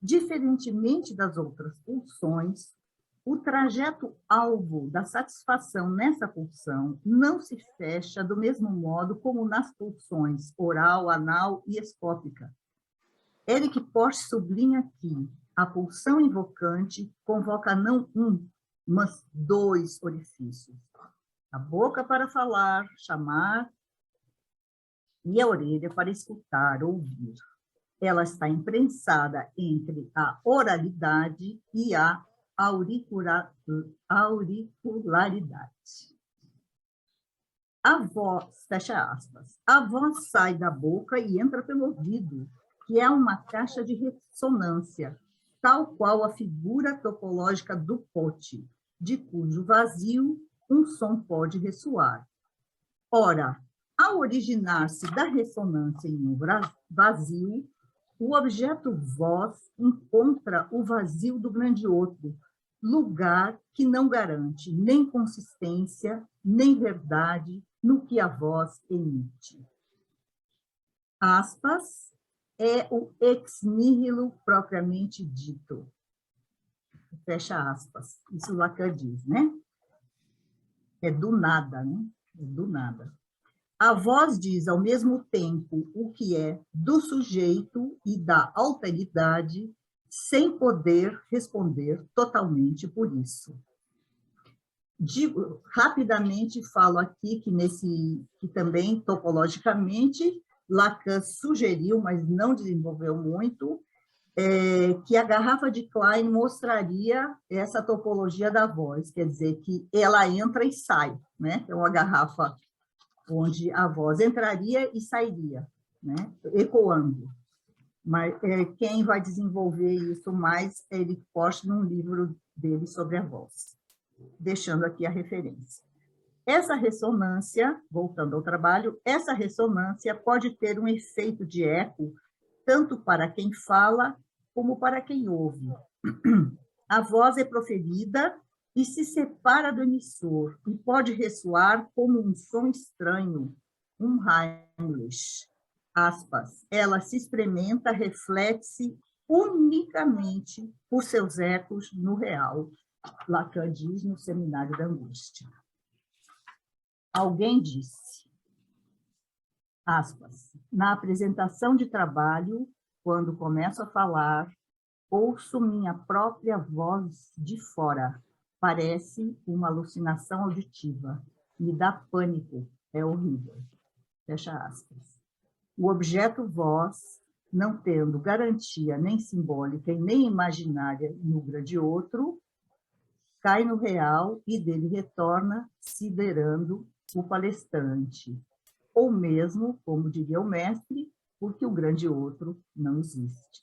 Diferentemente das outras pulsões, o trajeto alvo da satisfação nessa pulsão não se fecha do mesmo modo como nas pulsões oral, anal e escópica. Eric Porsche sublinha que a pulsão invocante convoca não um, mas dois orifícios. A boca para falar, chamar, e a orelha para escutar, ouvir. Ela está imprensada entre a oralidade e a auricularidade. A voz, fecha aspas, a voz sai da boca e entra pelo ouvido, que é uma caixa de ressonância, tal qual a figura topológica do pote, de cujo vazio um som pode ressoar. Ora, ao originar-se da ressonância em um vazio, o objeto voz encontra o vazio do grande outro, lugar que não garante nem consistência, nem verdade no que a voz emite. Aspas, é o ex nihilo propriamente dito. Fecha aspas. Isso Lacan diz, né? É do nada, né? É do nada. A voz diz, ao mesmo tempo, o que é do sujeito e da alteridade, sem poder responder totalmente por isso. Rapidamente falo aqui que também, topologicamente, Lacan sugeriu, mas não desenvolveu muito, que a garrafa de Klein mostraria essa topologia da voz, quer dizer, que ela entra e sai, né? É uma garrafa onde a voz entraria e sairia, né? Ecoando. Mas quem vai desenvolver isso mais é Eric Porsche num livro dele sobre a voz, deixando aqui a referência. Essa ressonância, voltando ao trabalho, essa ressonância pode ter um efeito de eco tanto para quem fala como para quem ouve. A voz é proferida e se separa do emissor e pode ressoar como um som estranho, um Heimlich. Aspas, ela se experimenta, reflete-se unicamente por seus ecos no real. Lacan diz no Seminário da Angústia. Alguém disse, aspas, na apresentação de trabalho, quando começo a falar, ouço minha própria voz de fora. Parece uma alucinação auditiva. Me dá pânico. É horrível. Fecha aspas. O objeto voz, não tendo garantia nem simbólica e nem imaginária no grande outro, cai no real e dele retorna, siderando o palestrante. Ou mesmo, como diria o mestre, porque o grande outro não existe.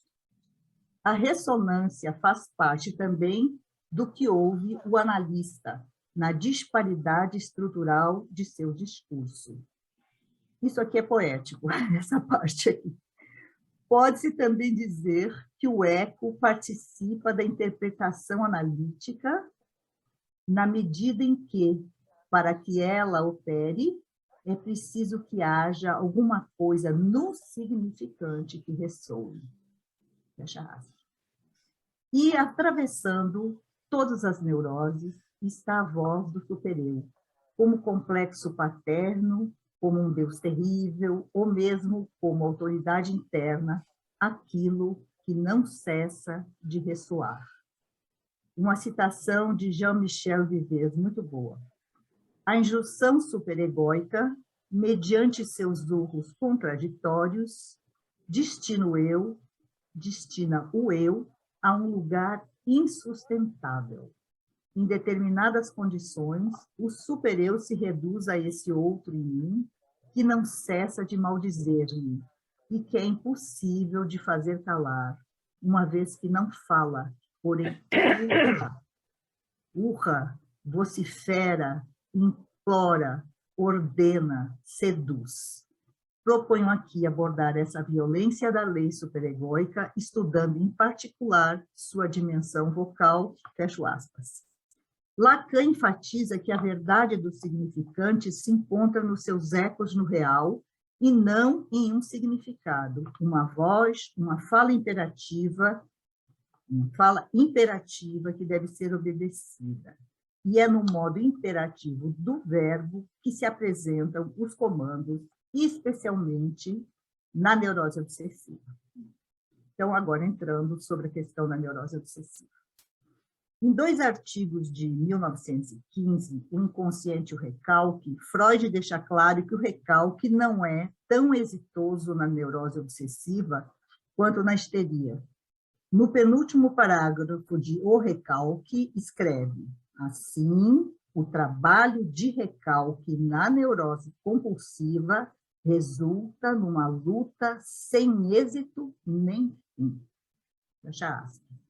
A ressonância faz parte também do que ouve o analista na disparidade estrutural de seu discurso. Isso aqui é poético, essa parte aqui. Pode-se também dizer que o eco participa da interpretação analítica na medida em que, para que ela opere, é preciso que haja alguma coisa no significante que ressoe. Fecha aspas. E atravessando todas as neuroses está a voz do supereu, como complexo paterno, como um Deus terrível, ou mesmo como autoridade interna, aquilo que não cessa de ressoar. Uma citação de Jean-Michel Vives, muito boa. A injunção superegóica, mediante seus urros contraditórios, destina o eu a um lugar insustentável. Em determinadas condições, o supereu se reduz a esse outro em mim, que não cessa de maldizer-me, e que é impossível de fazer calar, uma vez que não fala, porém urra, vocifera, implora, ordena, seduz. Proponho aqui abordar essa violência da lei superegóica, estudando em particular sua dimensão vocal, fecho aspas. Lacan enfatiza que a verdade dos significantes se encontra nos seus ecos no real e não em um significado, uma voz, uma fala imperativa que deve ser obedecida. E é no modo imperativo do verbo que se apresentam os comandos, especialmente na neurose obsessiva. Então, agora entrando sobre a questão da neurose obsessiva. Em 2 artigos de 1915, O Inconsciente e o Recalque, Freud deixa claro que o recalque não é tão exitoso na neurose obsessiva quanto na histeria. No penúltimo parágrafo de O Recalque, escreve: assim, o trabalho de recalque na neurose compulsiva resulta numa luta sem êxito nem fim. Fecha aspas.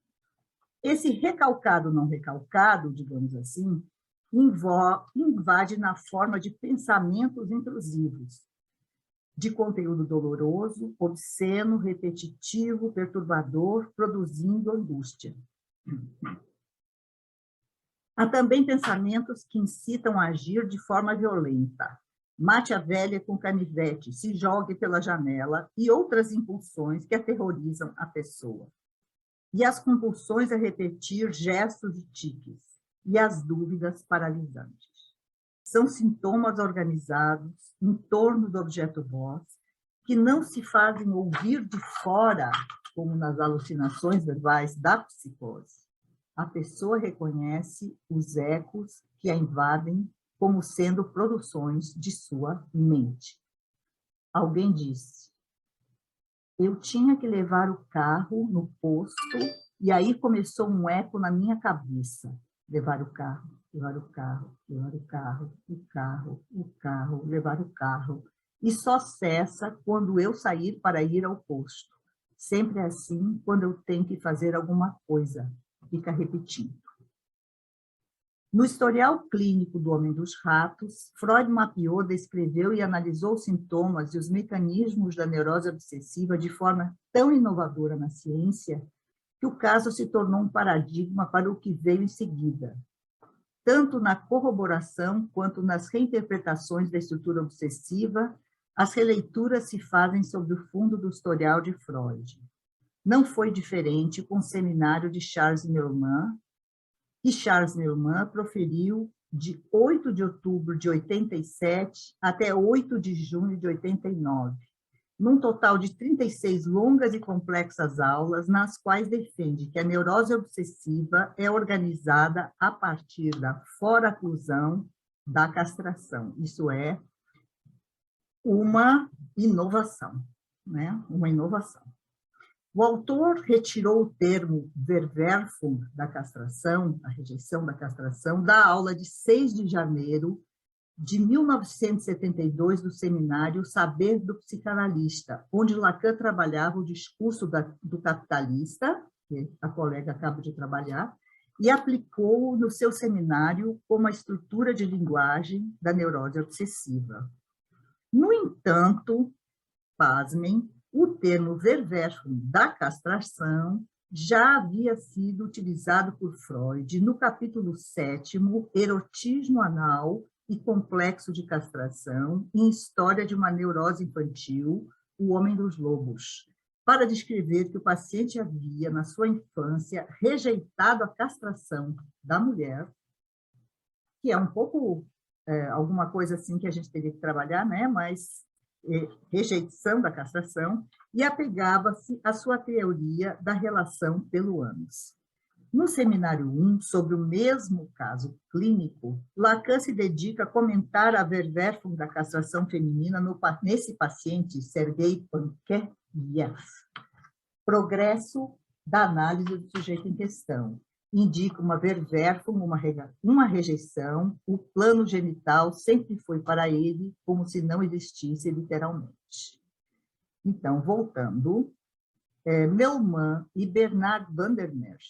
Esse recalcado não recalcado, digamos assim, invade na forma de pensamentos intrusivos, de conteúdo doloroso, obsceno, repetitivo, perturbador, produzindo angústia. Há também pensamentos que incitam a agir de forma violenta. Mate a velha com canivete, se jogue pela janela e outras impulsões que aterrorizam a pessoa. E as compulsões a repetir gestos e tiques, e as dúvidas paralisantes. São sintomas organizados em torno do objeto voz, que não se fazem ouvir de fora, como nas alucinações verbais da psicose. A pessoa reconhece os ecos que a invadem como sendo produções de sua mente. Alguém disse: eu tinha que levar o carro no posto, e aí começou um eco na minha cabeça. Levar o carro, levar o carro, levar o carro, o carro, o carro, levar o carro. E só cessa quando eu sair para ir ao posto. Sempre assim, quando eu tenho que fazer alguma coisa. Fica repetindo. No historial clínico do Homem dos Ratos, Freud mapeou, descreveu e analisou os sintomas e os mecanismos da neurose obsessiva de forma tão inovadora na ciência que o caso se tornou um paradigma para o que veio em seguida, tanto na corroboração quanto nas reinterpretações da estrutura obsessiva. As releituras se fazem sobre o fundo do historial de Freud. Não foi diferente com o seminário de Charles Neumann, que Charles Neumann proferiu de 8 de outubro de 87 até 8 de junho de 89, num total de 36 longas e complexas aulas, nas quais defende que a neurose obsessiva é organizada a partir da foraclusão da castração. Isso é uma inovação, né? Uma inovação. O autor retirou o termo Verwerfung da castração, a rejeição da castração, da aula de 6 de janeiro de 1972 do seminário Saber do Psicanalista, onde Lacan trabalhava o discurso do capitalista, que a colega acaba de trabalhar, e aplicou no seu seminário como a estrutura de linguagem da neurose obsessiva. No entanto, pasmem, o termo Verwerfung da castração já havia sido utilizado por Freud no capítulo 7º, Erotismo Anal e Complexo de Castração, em História de uma Neurose Infantil, O Homem dos Lobos, para descrever que o paciente havia, na sua infância, rejeitado a castração da mulher, que é um pouco alguma coisa assim que a gente teria que trabalhar, né? Mas rejeição da castração, e apegava-se à sua teoria da relação pelo ânus. No seminário 1, sobre o mesmo caso clínico, Lacan se dedica a comentar a Verwerfung da castração feminina nesse paciente, Sergei Pankejeff. Progresso da análise do sujeito em questão. Indica uma Verwerfung, uma rejeição, o plano genital sempre foi para ele como se não existisse literalmente. Então, voltando, Neumann e Bernard van der Merch,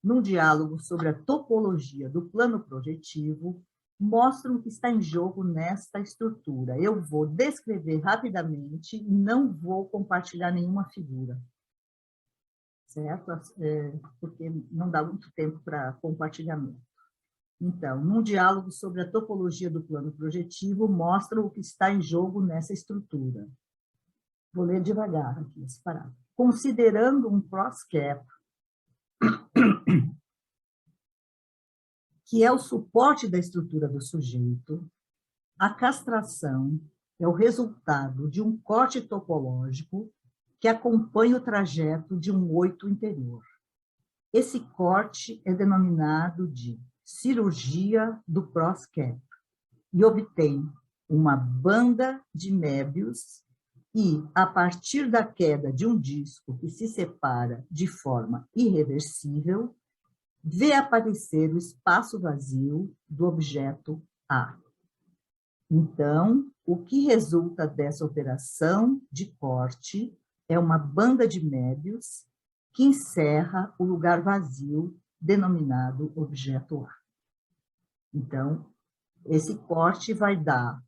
num diálogo sobre a topologia do plano projetivo, mostram o que está em jogo nesta estrutura. Eu vou descrever rapidamente e não vou compartilhar nenhuma figura. Certo? Porque não dá muito tempo para compartilhamento. Então, num diálogo sobre a topologia do plano projetivo, mostra o que está em jogo nessa estrutura. Vou ler devagar aqui esse parágrafo. Considerando um cross-cap, que é o suporte da estrutura do sujeito, a castração é o resultado de um corte topológico que acompanha o trajeto de um 8 interior. Esse corte é denominado de cirurgia do cross-cap e obtém uma banda de Möbius e, a partir da queda de um disco que se separa de forma irreversível, vê aparecer o espaço vazio do objeto A. Então, o que resulta dessa operação de corte é uma banda de Möbius que encerra o lugar vazio denominado objeto A. Então, esse corte vai dar,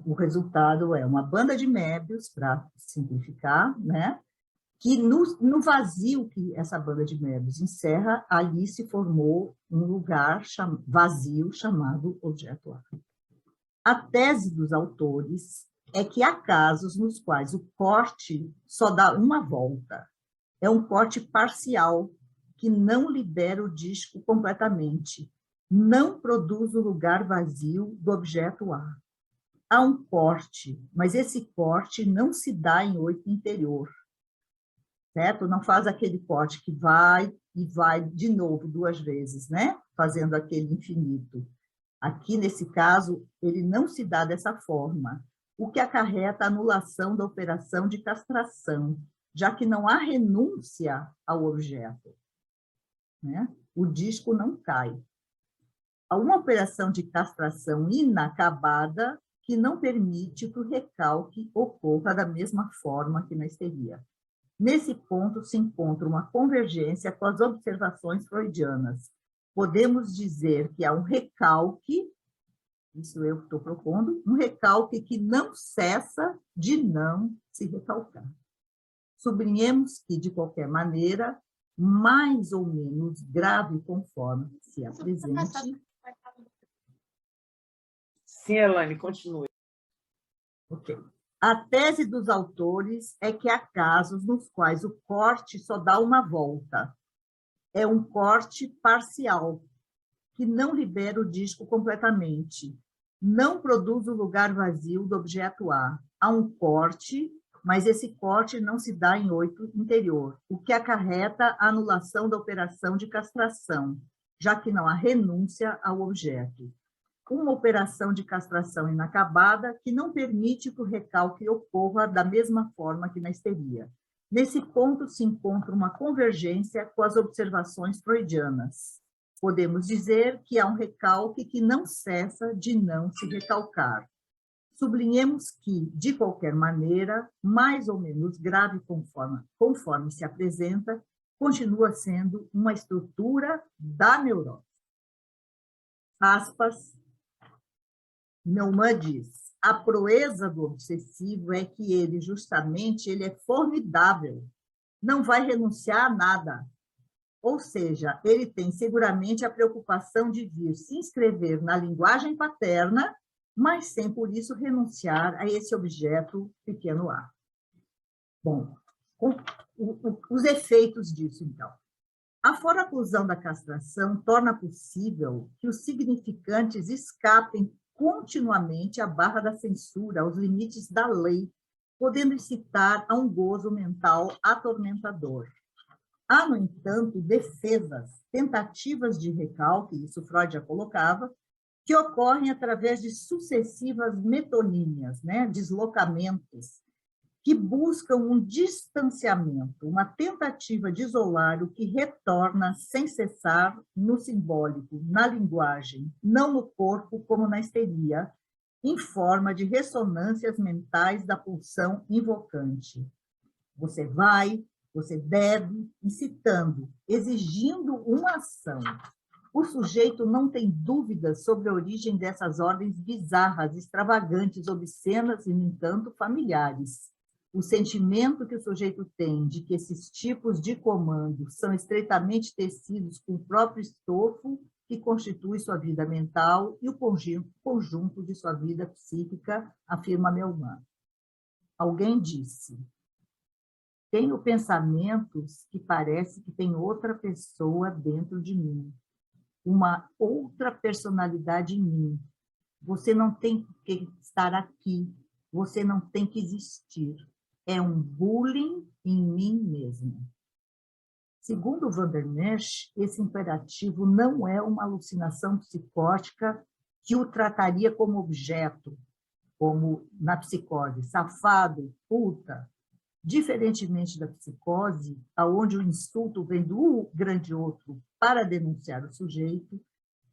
o resultado é uma banda de Möbius, para simplificar, né? Que no vazio que essa banda de Möbius encerra, ali se formou um lugar vazio chamado objeto A. A tese dos autores é que há casos nos quais o corte só dá uma volta. É um corte parcial, que não libera o disco completamente, não produz o lugar vazio do objeto A. Há um corte, mas esse corte não se dá em 8 interior, certo? Não faz aquele corte que vai e vai de novo 2 vezes, né? Fazendo aquele infinito. Aqui, nesse caso, ele não se dá dessa forma, o que acarreta a anulação da operação de castração, já que não há renúncia ao objeto, né? O disco não cai. Há uma operação de castração inacabada que não permite que o recalque ocorra da mesma forma que na histeria. Nesse ponto se encontra uma convergência com as observações freudianas. Podemos dizer que há um recalque, isso eu estou propondo, um recalque que não cessa de não se recalcar. Sublinhemos que, de qualquer maneira, mais ou menos grave conforme se apresente. Sim, Elaine, continue. Ok. A tese dos autores é que há casos nos quais o corte só dá uma volta. É um corte parcial, que não libera o disco completamente. Não produz o lugar vazio do objeto A. Há um corte, mas esse corte não se dá em 8 interior, o que acarreta a anulação da operação de castração, já que não há renúncia ao objeto. Uma operação de castração inacabada que não permite que o recalque ocorra da mesma forma que na histeria. Nesse ponto se encontra uma convergência com as observações freudianas. Podemos dizer que há um recalque que não cessa de não se recalcar. Sublinhemos que, de qualquer maneira, mais ou menos grave conforme se apresenta, continua sendo uma estrutura da neurose. Aspas. Neumann diz, a proeza do obsessivo é que ele é formidável, não vai renunciar a nada. Ou seja, ele tem seguramente a preocupação de vir se inscrever na linguagem paterna, mas sem por isso renunciar a esse objeto pequeno a. Bom, os efeitos disso, então. A foraclusão da castração torna possível que os significantes escapem continuamente à barra da censura, aos limites da lei, podendo incitar a um gozo mental atormentador. Há, no entanto, defesas, tentativas de recalque, isso Freud já colocava, que ocorrem através de sucessivas metonímias, né, deslocamentos, que buscam um distanciamento, uma tentativa de isolar o que retorna sem cessar no simbólico, na linguagem, não no corpo como na histeria, em forma de ressonâncias mentais da pulsão invocante. Você vai, você deve, incitando, exigindo uma ação. O sujeito não tem dúvidas sobre a origem dessas ordens bizarras, extravagantes, obscenas e, no entanto, familiares. O sentimento que o sujeito tem de que esses tipos de comando são estreitamente tecidos com o próprio estofo que constitui sua vida mental e o conjunto de sua vida psíquica, afirma Melman. Alguém disse: tenho pensamentos que parece que tem outra pessoa dentro de mim, uma outra personalidade em mim. Você não tem que estar aqui, você não tem que existir. É um bullying em mim mesmo. Segundo Vandermeer, esse imperativo não é uma alucinação psicótica que o trataria como objeto, como na psicose, safado, puta. Diferentemente da psicose, onde o insulto vem do grande outro para denunciar o sujeito,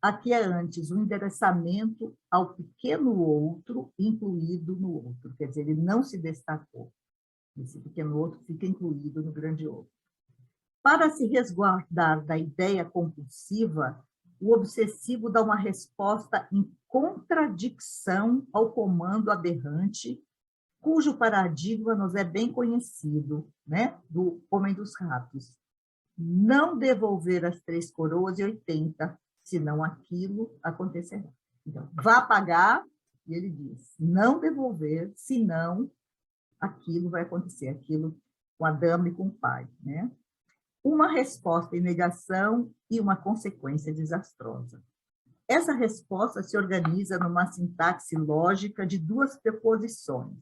aqui é antes o endereçamento ao pequeno outro incluído no outro. Quer dizer, ele não se destacou. Esse pequeno outro fica incluído no grande outro. Para se resguardar da ideia compulsiva, o obsessivo dá uma resposta em contradição ao comando aberrante, cujo paradigma nos é bem conhecido, né? Do Homem dos Ratos. Não devolver as 3 coroas e 80, senão aquilo acontecerá. Então, vá pagar, e ele diz, não devolver, senão aquilo vai acontecer, aquilo com a dama e com o pai, né? Uma resposta em negação e uma consequência desastrosa. Essa resposta se organiza numa sintaxe lógica de 2 preposições.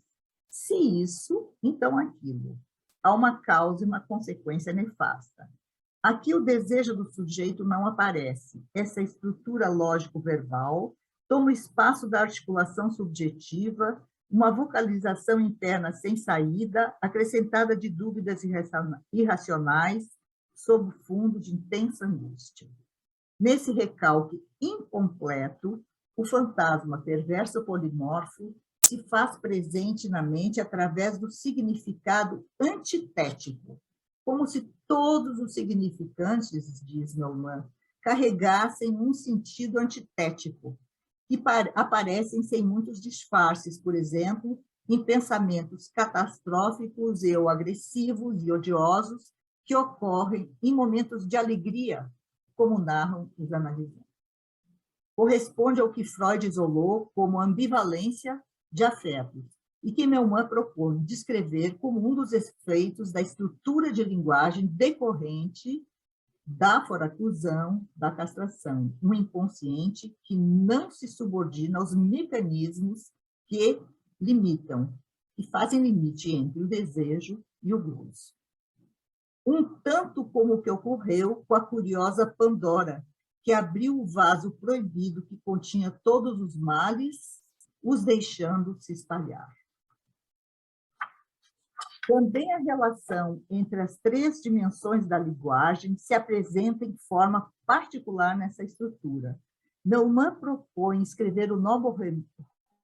Se isso, então aquilo. Há uma causa e uma consequência nefasta. Aqui o desejo do sujeito não aparece. Essa estrutura lógico-verbal toma o espaço da articulação subjetiva, uma vocalização interna sem saída, acrescentada de dúvidas irracionais, sob o fundo de intensa angústia. Nesse recalque incompleto, o fantasma perverso polimorfo se faz presente na mente através do significado antitético, como se todos os significantes, diz Melman, carregassem um sentido antitético, que aparecem sem muitos disfarces, por exemplo, em pensamentos catastróficos e ou agressivos e odiosos que ocorrem em momentos de alegria, como narram os analisantes. Corresponde ao que Freud isolou como ambivalência de afetos, e que Melman propõe descrever como um dos efeitos da estrutura de linguagem decorrente da foraclusão, da castração, um inconsciente que não se subordina aos mecanismos que limitam, que fazem limite entre o desejo e o gozo. Um tanto como o que ocorreu com a curiosa Pandora, que abriu o vaso proibido que continha todos os males, os deixando se espalhar. Também a relação entre as 3 dimensões da linguagem se apresenta em forma particular nessa estrutura. Melman propõe escrever o Novo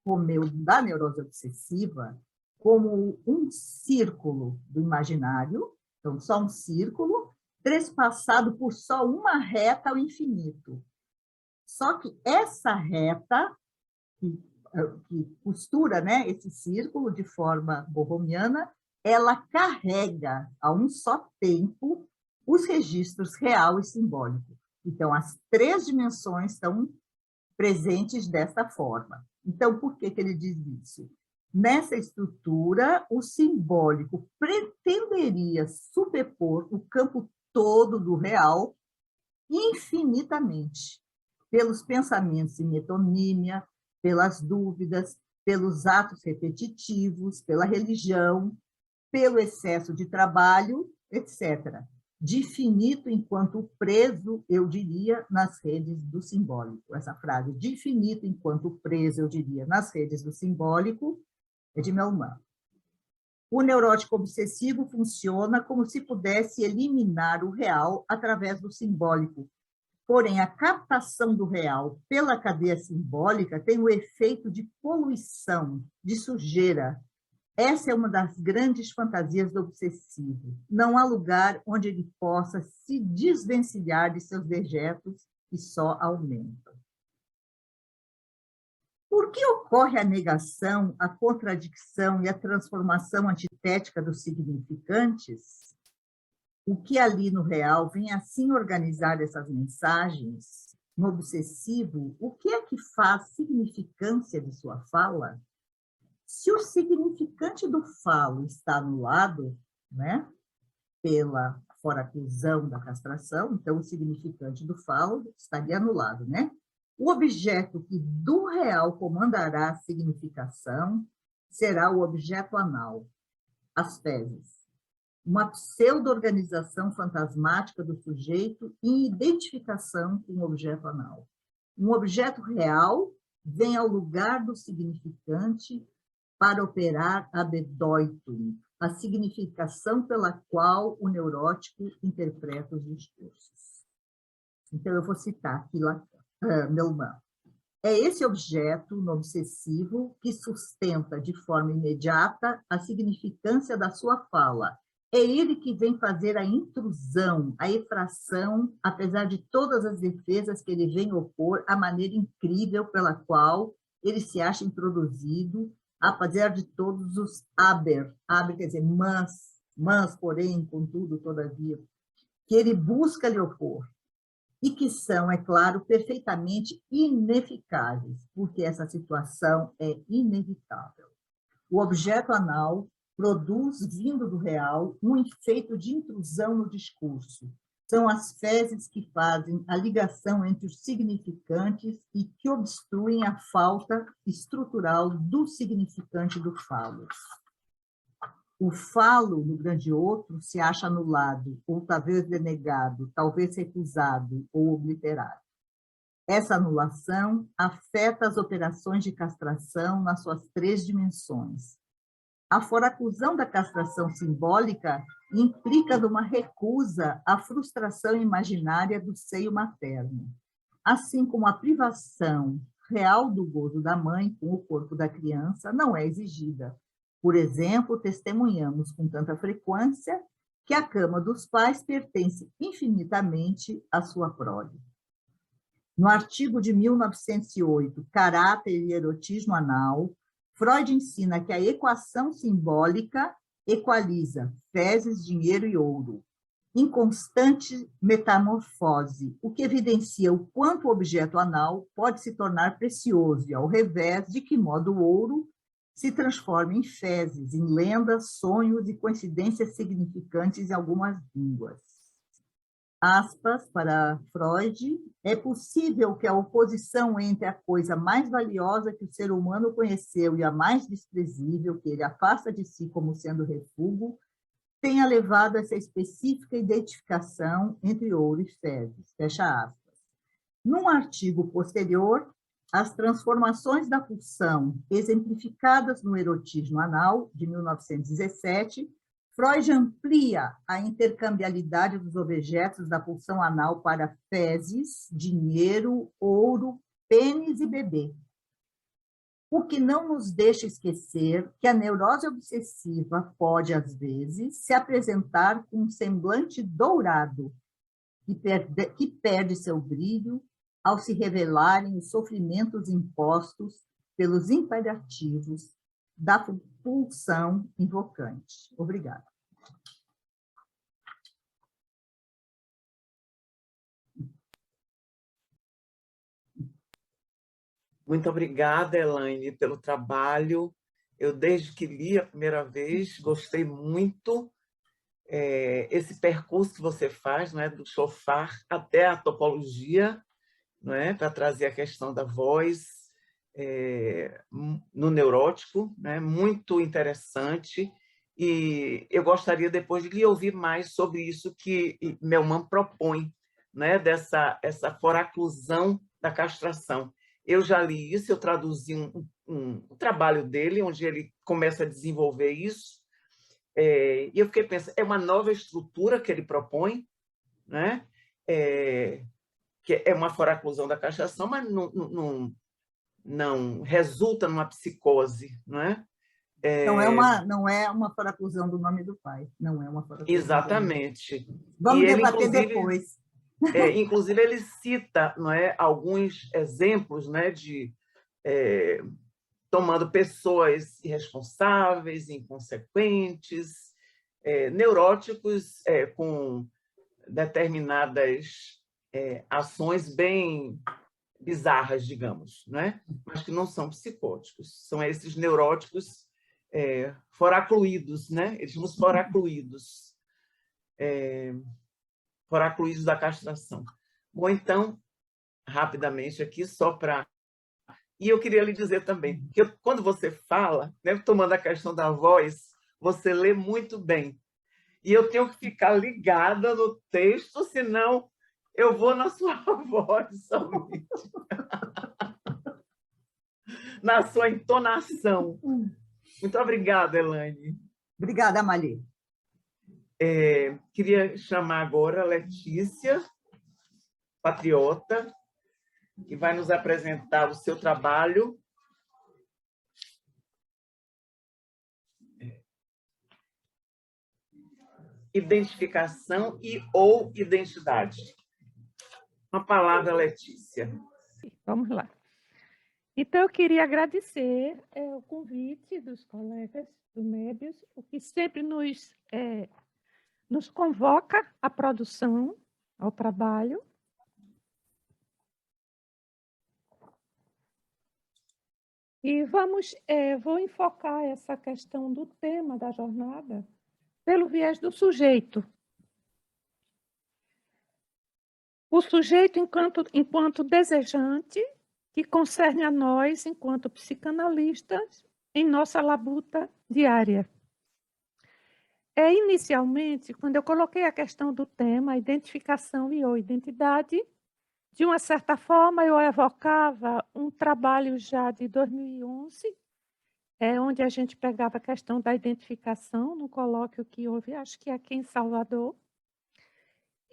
Romeu da neurose obsessiva como um círculo do imaginário, então só um círculo, trespassado por só uma reta ao infinito. Só que essa reta, que costura, né, esse círculo de forma borromiana, ela carrega a um só tempo os registros real e simbólico. Então, as 3 dimensões estão presentes dessa forma. Então, por que ele diz isso? Nessa estrutura, o simbólico pretenderia superpor o campo todo do real infinitamente, pelos pensamentos em metonímia, pelas dúvidas, pelos atos repetitivos, pela religião, pelo excesso de trabalho, etc. De finito enquanto preso, eu diria, nas redes do simbólico. Essa frase, de infinito enquanto preso, eu diria, nas redes do simbólico, é de Melman. O neurótico obsessivo funciona como se pudesse eliminar o real através do simbólico. Porém, a captação do real pela cadeia simbólica tem o efeito de poluição, de sujeira. Essa é uma das grandes fantasias do obsessivo. Não há lugar onde ele possa se desvencilhar de seus dejetos que só aumentam. Por que ocorre a negação, a contradição e a transformação antitética dos significantes? O que ali no real vem assim organizar essas mensagens? No obsessivo, o que é que faz significância de sua fala? Se o significante do falo está anulado, né, pela foraclusão da castração, então o significante do falo estaria anulado, né? O objeto que do real comandará a significação será o objeto anal, as fezes. Uma pseudo-organização fantasmática do sujeito em identificação com o objeto anal. Um objeto real vem ao lugar do significante para operar a Bedeutung, a significação pela qual o neurótico interpreta os discursos. Então, eu vou citar aqui Melman. É esse objeto, no obsessivo, que sustenta de forma imediata a significância da sua fala. É ele que vem fazer a intrusão, a efração, apesar de todas as defesas que ele vem opor à maneira incrível pela qual ele se acha introduzido, apesar de todos os aber quer dizer, mas, porém, contudo, todavia, que ele busca lhe opor, e que são, é claro, perfeitamente ineficazes, porque essa situação é inevitável. O objeto anal produz, vindo do real, um efeito de intrusão no discurso. São as fezes que fazem a ligação entre os significantes e que obstruem a falta estrutural do significante do falo. O falo, no grande outro, se acha anulado, ou talvez denegado, talvez recusado ou obliterado. Essa anulação afeta as operações de castração nas suas 3 dimensões. A foraclusão da castração simbólica implica numa recusa à frustração imaginária do seio materno, assim como a privação real do gozo da mãe com o corpo da criança não é exigida. Por exemplo, testemunhamos com tanta frequência que a cama dos pais pertence infinitamente à sua prole. No artigo de 1908, Caráter e Erotismo Anal, Freud ensina que a equação simbólica equaliza fezes, dinheiro e ouro, em constante metamorfose, o que evidencia o quanto o objeto anal pode se tornar precioso e, ao revés, de que modo o ouro se transforma em fezes, em lendas, sonhos e coincidências significantes em algumas línguas. Aspas para Freud, é possível que a oposição entre a coisa mais valiosa que o ser humano conheceu e a mais desprezível, que ele afasta de si como sendo refúgio, tenha levado a essa específica identificação entre ouro e fezes. Fecha aspas. Num artigo posterior, as transformações da pulsão exemplificadas no erotismo anal, de 1917, Freud amplia a intercambiabilidade dos objetos da pulsão anal para fezes, dinheiro, ouro, pênis e bebê. O que não nos deixa esquecer que a neurose obsessiva pode, às vezes, se apresentar com um semblante dourado, que perde seu brilho ao se revelarem os sofrimentos impostos pelos imperativos da pulsão invocante. Obrigada. Muito obrigada, Elaine, pelo trabalho. Eu, desde que li a primeira vez, gostei muito. Esse percurso que você faz, não é, do chofar até a topologia, não é, para trazer a questão da voz no neurótico, né, muito interessante. E eu gostaria depois de lhe ouvir mais sobre isso que Melman propõe, né, essa foraclusão da castração. Eu já li isso, eu traduzi um trabalho dele, onde ele começa a desenvolver isso, e eu fiquei pensando, é uma nova estrutura que ele propõe, né? Que é uma foraclusão da castração, mas não resulta numa psicose, não é? Não é uma foraclusão do nome do pai, não é uma foraclusão. Exatamente. Vamos e ele, debater inclusive, depois. Inclusive, ele cita, não é, alguns exemplos, né, de tomando pessoas irresponsáveis, inconsequentes, neuróticos com determinadas ações bem bizarras, digamos, né? Mas que não são psicóticos. São esses neuróticos foracluídos, né? Eles chamam foracluídos. Foracluídos da castração. Bom, então, rapidamente aqui, só para... E eu queria lhe dizer também, que quando você fala, né, tomando a questão da voz, você lê muito bem. E eu tenho que ficar ligada no texto, senão eu vou na sua voz somente. Na sua entonação. Muito obrigada, Elaine. Obrigada, Mali. Queria chamar agora a Letícia, patriota, que vai nos apresentar o seu trabalho. Identificação e ou identidade. Uma palavra, Letícia. Vamos lá. Então, eu queria agradecer o convite dos colegas do Mébius, o que sempre nos convoca à produção, ao trabalho. E vou enfocar essa questão do tema da jornada pelo viés do sujeito. O sujeito enquanto desejante, que concerne a nós, enquanto psicanalistas, em nossa labuta diária. Inicialmente, quando eu coloquei a questão do tema, identificação e ou identidade, de uma certa forma, eu evocava um trabalho já de 2011, onde a gente pegava a questão da identificação, no colóquio que houve, acho que aqui em Salvador,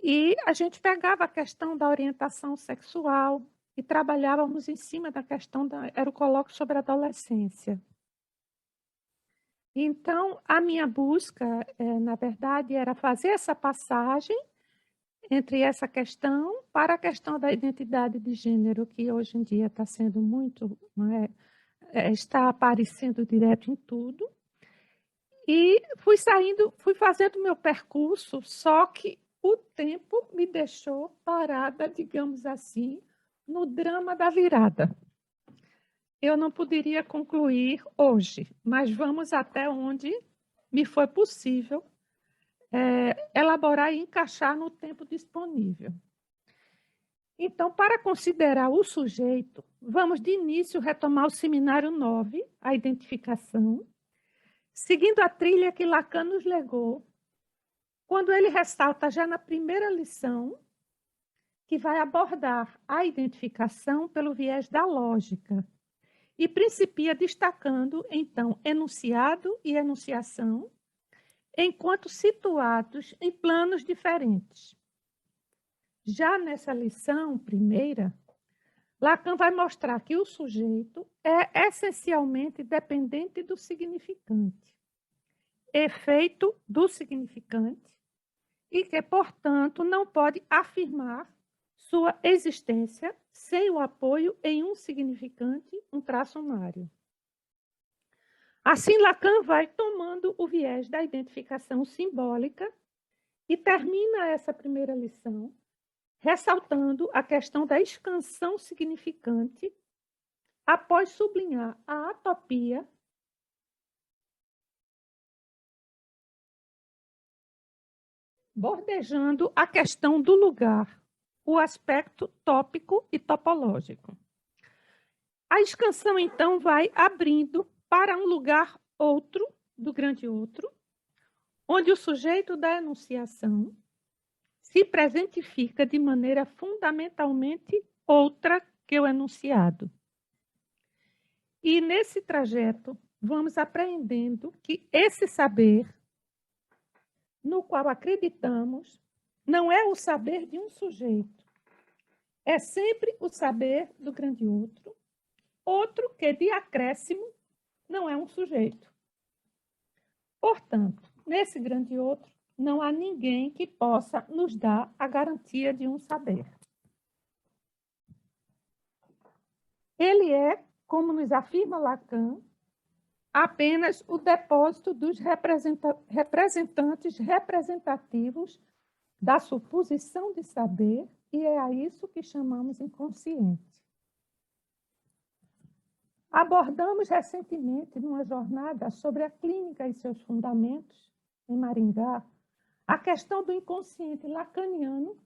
e a gente pegava a questão da orientação sexual e trabalhávamos em cima da questão, era o colóquio sobre a adolescência. Então, a minha busca, na verdade, era fazer essa passagem entre essa questão para a questão da identidade de gênero, que hoje em dia está sendo muito, está aparecendo direto em tudo. E fui fazendo meu percurso, só que o tempo me deixou parada, digamos assim, no drama da virada. Eu não poderia concluir hoje, mas vamos até onde me foi possível elaborar e encaixar no tempo disponível. Então, para considerar o sujeito, vamos de início retomar o seminário 9, a identificação, seguindo a trilha que Lacan nos legou, quando ele ressalta já na primeira lição que vai abordar a identificação pelo viés da lógica e principia destacando, então, enunciado e enunciação, enquanto situados em planos diferentes. Já nessa lição primeira, Lacan vai mostrar que o sujeito é essencialmente dependente do significante, efeito do significante, e que, portanto, não pode afirmar sua existência sem o apoio em um significante, um traço unário. Assim, Lacan vai tomando o viés da identificação simbólica e termina essa primeira lição ressaltando a questão da expansão significante após sublinhar a atopia bordejando a questão do lugar, o aspecto tópico e topológico. A expansão, então, vai abrindo para um lugar outro, do grande outro, onde o sujeito da enunciação se presentifica de maneira fundamentalmente outra que o enunciado. E, nesse trajeto, vamos aprendendo que esse saber, no qual acreditamos, não é o saber de um sujeito, é sempre o saber do grande outro, outro que, de acréscimo, não é um sujeito. Portanto, nesse grande outro, não há ninguém que possa nos dar a garantia de um saber. Ele é, como nos afirma Lacan, apenas o depósito dos representantes representativos da suposição de saber, e é a isso que chamamos inconsciente. Abordamos recentemente, numa jornada sobre a clínica e seus fundamentos, em Maringá, a questão do inconsciente lacaniano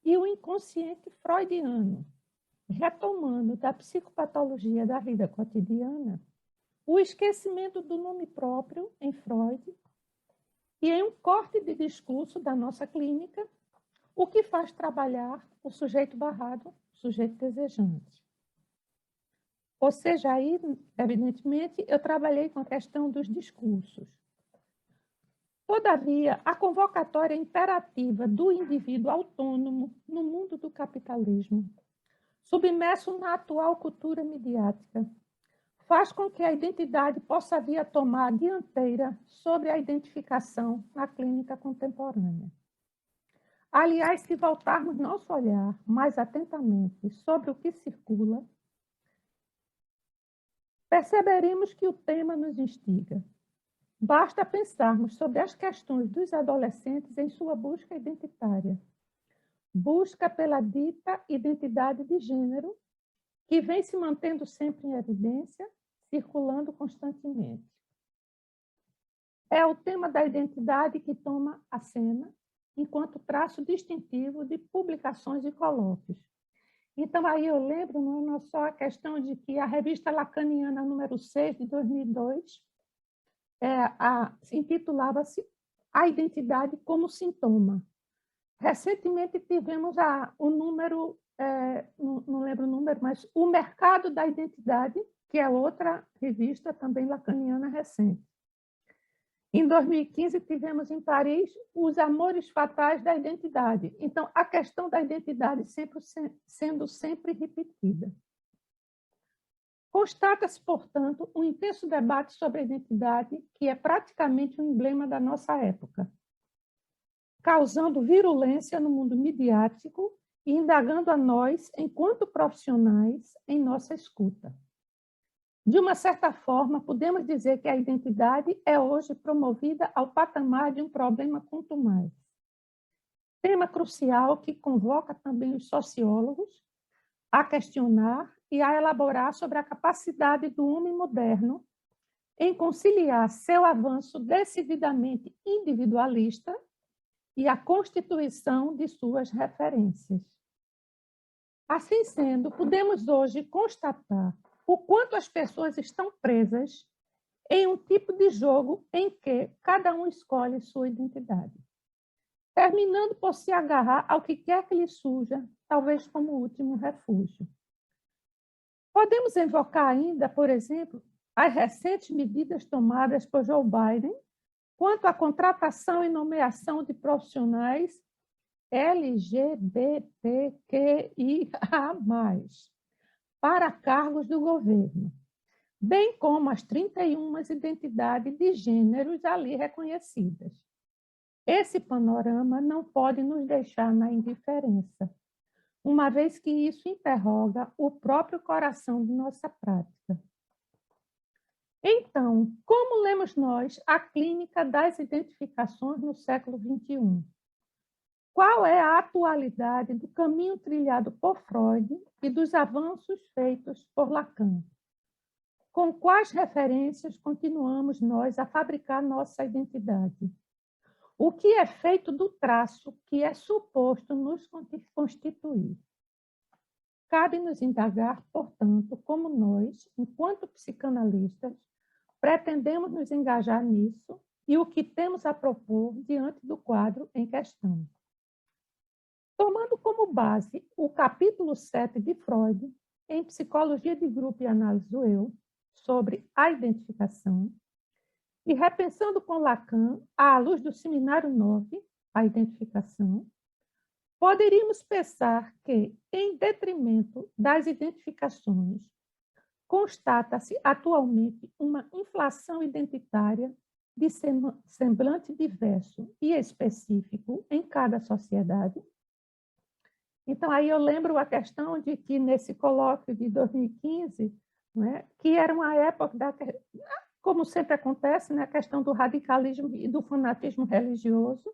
e o inconsciente freudiano, retomando da psicopatologia da vida cotidiana o esquecimento do nome próprio em Freud e em um corte de discurso da nossa clínica, o que faz trabalhar o sujeito barrado, o sujeito desejante. Ou seja, aí, evidentemente, eu trabalhei com a questão dos discursos. Todavia, a convocatória imperativa do indivíduo autônomo no mundo do capitalismo, submerso na atual cultura midiática, faz com que a identidade possa vir a tomar a dianteira sobre a identificação na clínica contemporânea. Aliás, se voltarmos nosso olhar mais atentamente sobre o que circula, perceberemos que o tema nos instiga. Basta pensarmos sobre as questões dos adolescentes em sua busca identitária. Busca pela dita identidade de gênero, que vem se mantendo sempre em evidência, circulando constantemente. É o tema da identidade que toma a cena, enquanto traço distintivo de publicações e colóquios. Então, aí eu lembro, não só a questão de que a revista Lacaniana número 6, de 2002, intitulava-se A Identidade como Sintoma. Recentemente tivemos o número, não lembro o número, mas O Mercado da Identidade, que é outra revista também lacaniana recente. Em 2015, tivemos em Paris Os Amores Fatais da Identidade. Então, a questão da identidade sendo sempre repetida. Constata-se, portanto, um intenso debate sobre a identidade, que é praticamente um emblema da nossa época, causando virulência no mundo midiático e indagando a nós, enquanto profissionais, em nossa escuta. De uma certa forma, podemos dizer que a identidade é hoje promovida ao patamar de um problema quanto mais. Tema crucial que convoca também os sociólogos a questionar e a elaborar sobre a capacidade do homem moderno em conciliar seu avanço decididamente individualista e a constituição de suas referências. Assim sendo, podemos hoje constatar o quanto as pessoas estão presas em um tipo de jogo em que cada um escolhe sua identidade, terminando por se agarrar ao que quer que lhe surja, talvez como último refúgio. Podemos invocar ainda, por exemplo, as recentes medidas tomadas por Joe Biden quanto à contratação e nomeação de profissionais LGBTQIA+, para cargos do governo, bem como as 31 identidades de gêneros ali reconhecidas. Esse panorama não pode nos deixar na indiferença, uma vez que isso interroga o próprio coração de nossa prática. Então, como lemos nós a clínica das identificações no século XXI? Qual é a atualidade do caminho trilhado por Freud e dos avanços feitos por Lacan? Com quais referências continuamos nós a fabricar nossa identidade? O que é feito do traço que é suposto nos constituir? Cabe-nos indagar, portanto, como nós, enquanto psicanalistas, pretendemos nos engajar nisso e o que temos a propor diante do quadro em questão. Tomando como base o capítulo 7 de Freud, em Psicologia de Grupo e Análise do Eu, sobre a identificação, e repensando com Lacan, à luz do Seminário 9, a identificação, poderíamos pensar que, em detrimento das identificações, constata-se atualmente uma inflação identitária de semblante diverso e específico em cada sociedade. Então, aí eu lembro a questão de que, nesse colóquio de 2015, né, que era uma época, como sempre acontece, né, a questão do radicalismo e do fanatismo religioso,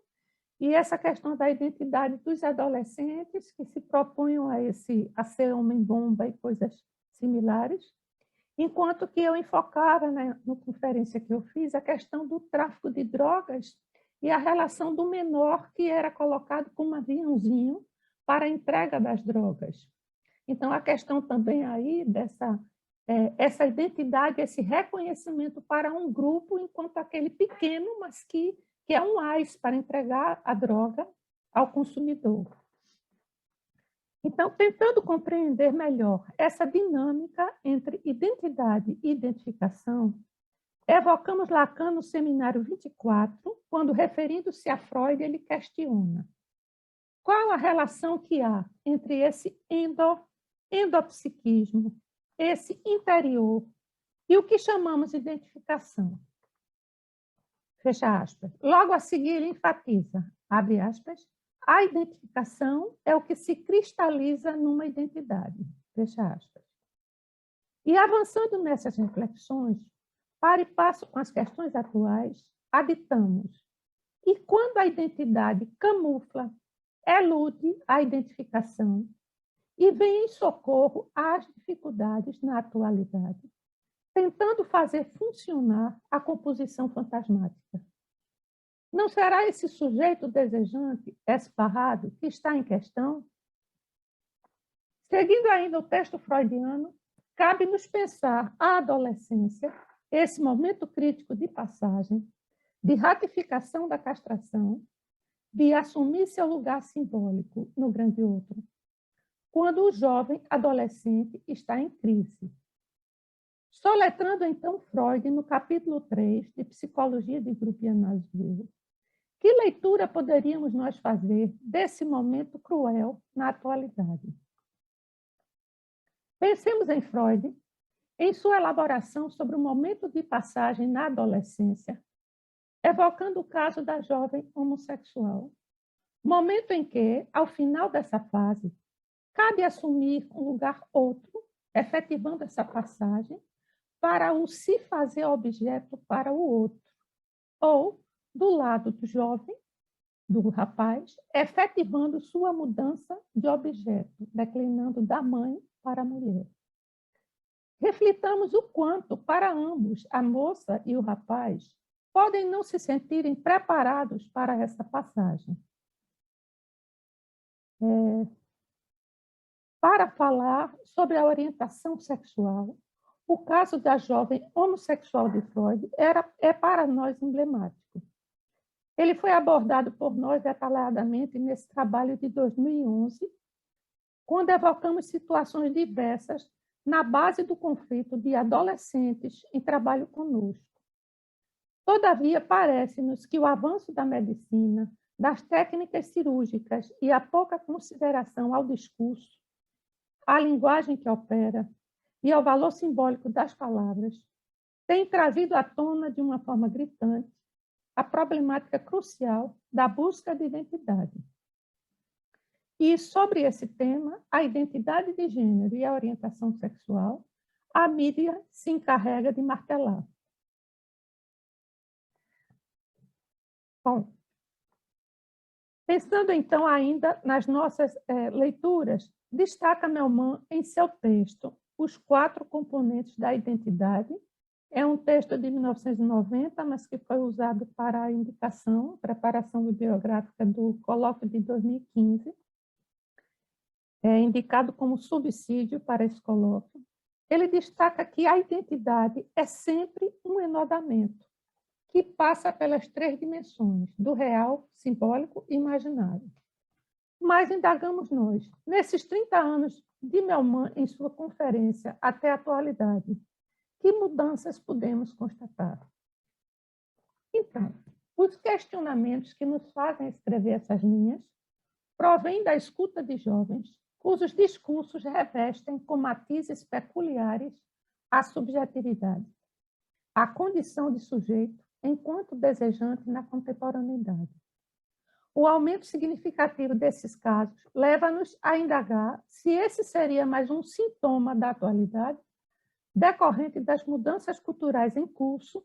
e essa questão da identidade dos adolescentes que se propunham a ser homem-bomba e coisas similares, enquanto que eu enfocava, né, na conferência que eu fiz, a questão do tráfico de drogas e a relação do menor que era colocado como aviãozinho para a entrega das drogas. Então, a questão também aí essa identidade, esse reconhecimento para um grupo, enquanto aquele pequeno, mas que é um AIS para entregar a droga ao consumidor. Então, tentando compreender melhor essa dinâmica entre identidade e identificação, evocamos Lacan no seminário 24, quando, referindo-se a Freud, ele questiona qual a relação que há entre esse endopsiquismo, esse interior, e o que chamamos de identificação. Fecha aspas. Logo a seguir, ele enfatiza, abre aspas, a identificação é o que se cristaliza numa identidade. Fecha aspas. E avançando nessas reflexões, para e passo com as questões atuais, aditamos. E quando a identidade camufla, elude a identificação e vem em socorro às dificuldades na atualidade, tentando fazer funcionar a composição fantasmática. Não será esse sujeito desejante, esparrado, que está em questão? Seguindo ainda o texto freudiano, cabe-nos pensar a adolescência, esse momento crítico de passagem, de ratificação da castração, de assumir seu lugar simbólico no grande outro, quando o jovem adolescente está em crise. Soletrando, então, Freud, no capítulo 3 de Psicologia de Grupo e Análise do Erro, que leitura poderíamos nós fazer desse momento cruel na atualidade? Pensemos em Freud, em sua elaboração sobre o momento de passagem na adolescência, evocando o caso da jovem homossexual, momento em que, ao final dessa fase, cabe assumir um lugar outro, efetivando essa passagem, para o se fazer objeto para o outro, ou, do lado do jovem, do rapaz, efetivando sua mudança de objeto, declinando da mãe para a mulher. Reflitamos o quanto, para ambos, a moça e o rapaz, podem não se sentirem preparados para essa passagem. Para falar sobre a orientação sexual, o caso da jovem homossexual de Freud é para nós emblemático. Ele foi abordado por nós detalhadamente nesse trabalho de 2011, quando evocamos situações diversas na base do conflito de adolescentes em trabalho conosco. Todavia, parece-nos que o avanço da medicina, das técnicas cirúrgicas e a pouca consideração ao discurso, à linguagem que opera e ao valor simbólico das palavras, tem trazido à tona de uma forma gritante a problemática crucial da busca de identidade. E sobre esse tema, a identidade de gênero e a orientação sexual, a mídia se encarrega de martelar. Bom, pensando então ainda nas nossas leituras, destaca Melman em seu texto Os 4 Componentes da Identidade. É um texto de 1990, mas que foi usado para a indicação, preparação bibliográfica do colóquio de 2015. É indicado como subsídio para esse colóquio. Ele destaca que a identidade é sempre um enodamento, que passa pelas 3 dimensões, do real, simbólico e imaginário. Mas indagamos nós, nesses 30 anos de Melman em sua conferência até a atualidade, que mudanças podemos constatar? Então, os questionamentos que nos fazem escrever essas linhas provêm da escuta de jovens, cujos discursos revestem com matizes peculiares a subjetividade, a condição de sujeito enquanto desejante na contemporaneidade. O aumento significativo desses casos leva-nos a indagar se esse seria mais um sintoma da atualidade, decorrente das mudanças culturais em curso,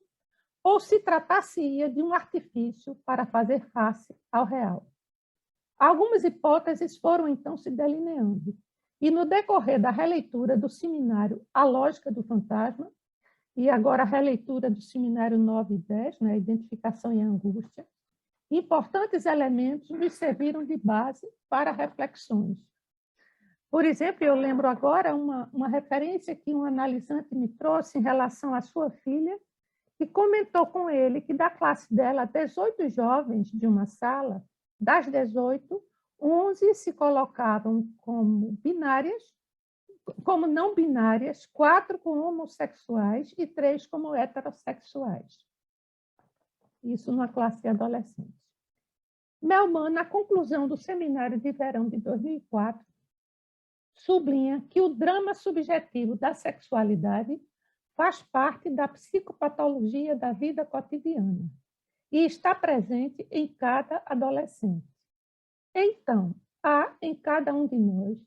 ou se tratasse-ia de um artifício para fazer face ao real. Algumas hipóteses foram então se delineando, e no decorrer da releitura do seminário A Lógica do Fantasma, e agora a releitura do seminário 9 e 10, né, Identificação e Angústia, importantes elementos nos serviram de base para reflexões. Por exemplo, eu lembro agora uma referência que um analisante me trouxe em relação à sua filha, e comentou com ele que da classe dela, 18 jovens de uma sala, das 18, 11 se colocavam como binárias, como não binárias, 4 como homossexuais e 3 como heterossexuais. Isso numa classe de adolescentes. Melman, na conclusão do seminário de verão de 2004, sublinha que o drama subjetivo da sexualidade faz parte da psicopatologia da vida cotidiana e está presente em cada adolescente. Então, há em cada um de nós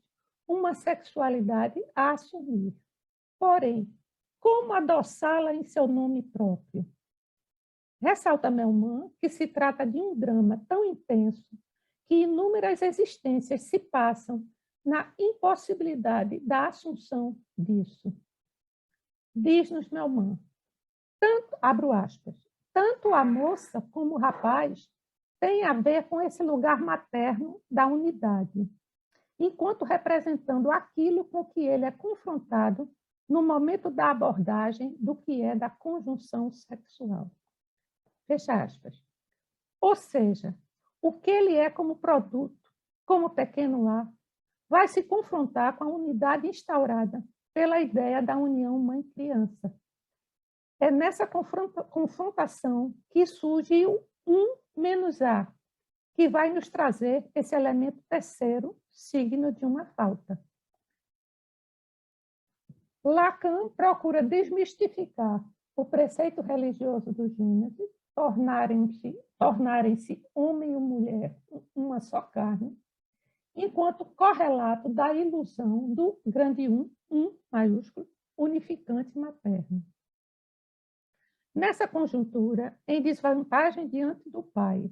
uma sexualidade a assumir. Porém, como adoçá-la em seu nome próprio? Ressalta Melman que se trata de um drama tão intenso que inúmeras existências se passam na impossibilidade da assunção disso. Diz-nos Melman, abro aspas, tanto a moça como o rapaz têm a ver com esse lugar materno da unidade, enquanto representando aquilo com que ele é confrontado no momento da abordagem do que é da conjunção sexual. Fecha aspas. Ou seja, o que ele é como produto, como pequeno lar, vai se confrontar com a unidade instaurada pela ideia da união mãe-criança. É nessa confrontação que surge o 1 menos A, que vai nos trazer esse elemento terceiro, signo de uma falta. Lacan procura desmistificar o preceito religioso do Gênesis, tornarem-se homem e mulher uma só carne, enquanto correlato da ilusão do grande um maiúsculo, unificante materno. Nessa conjuntura, em desvantagem diante do pai,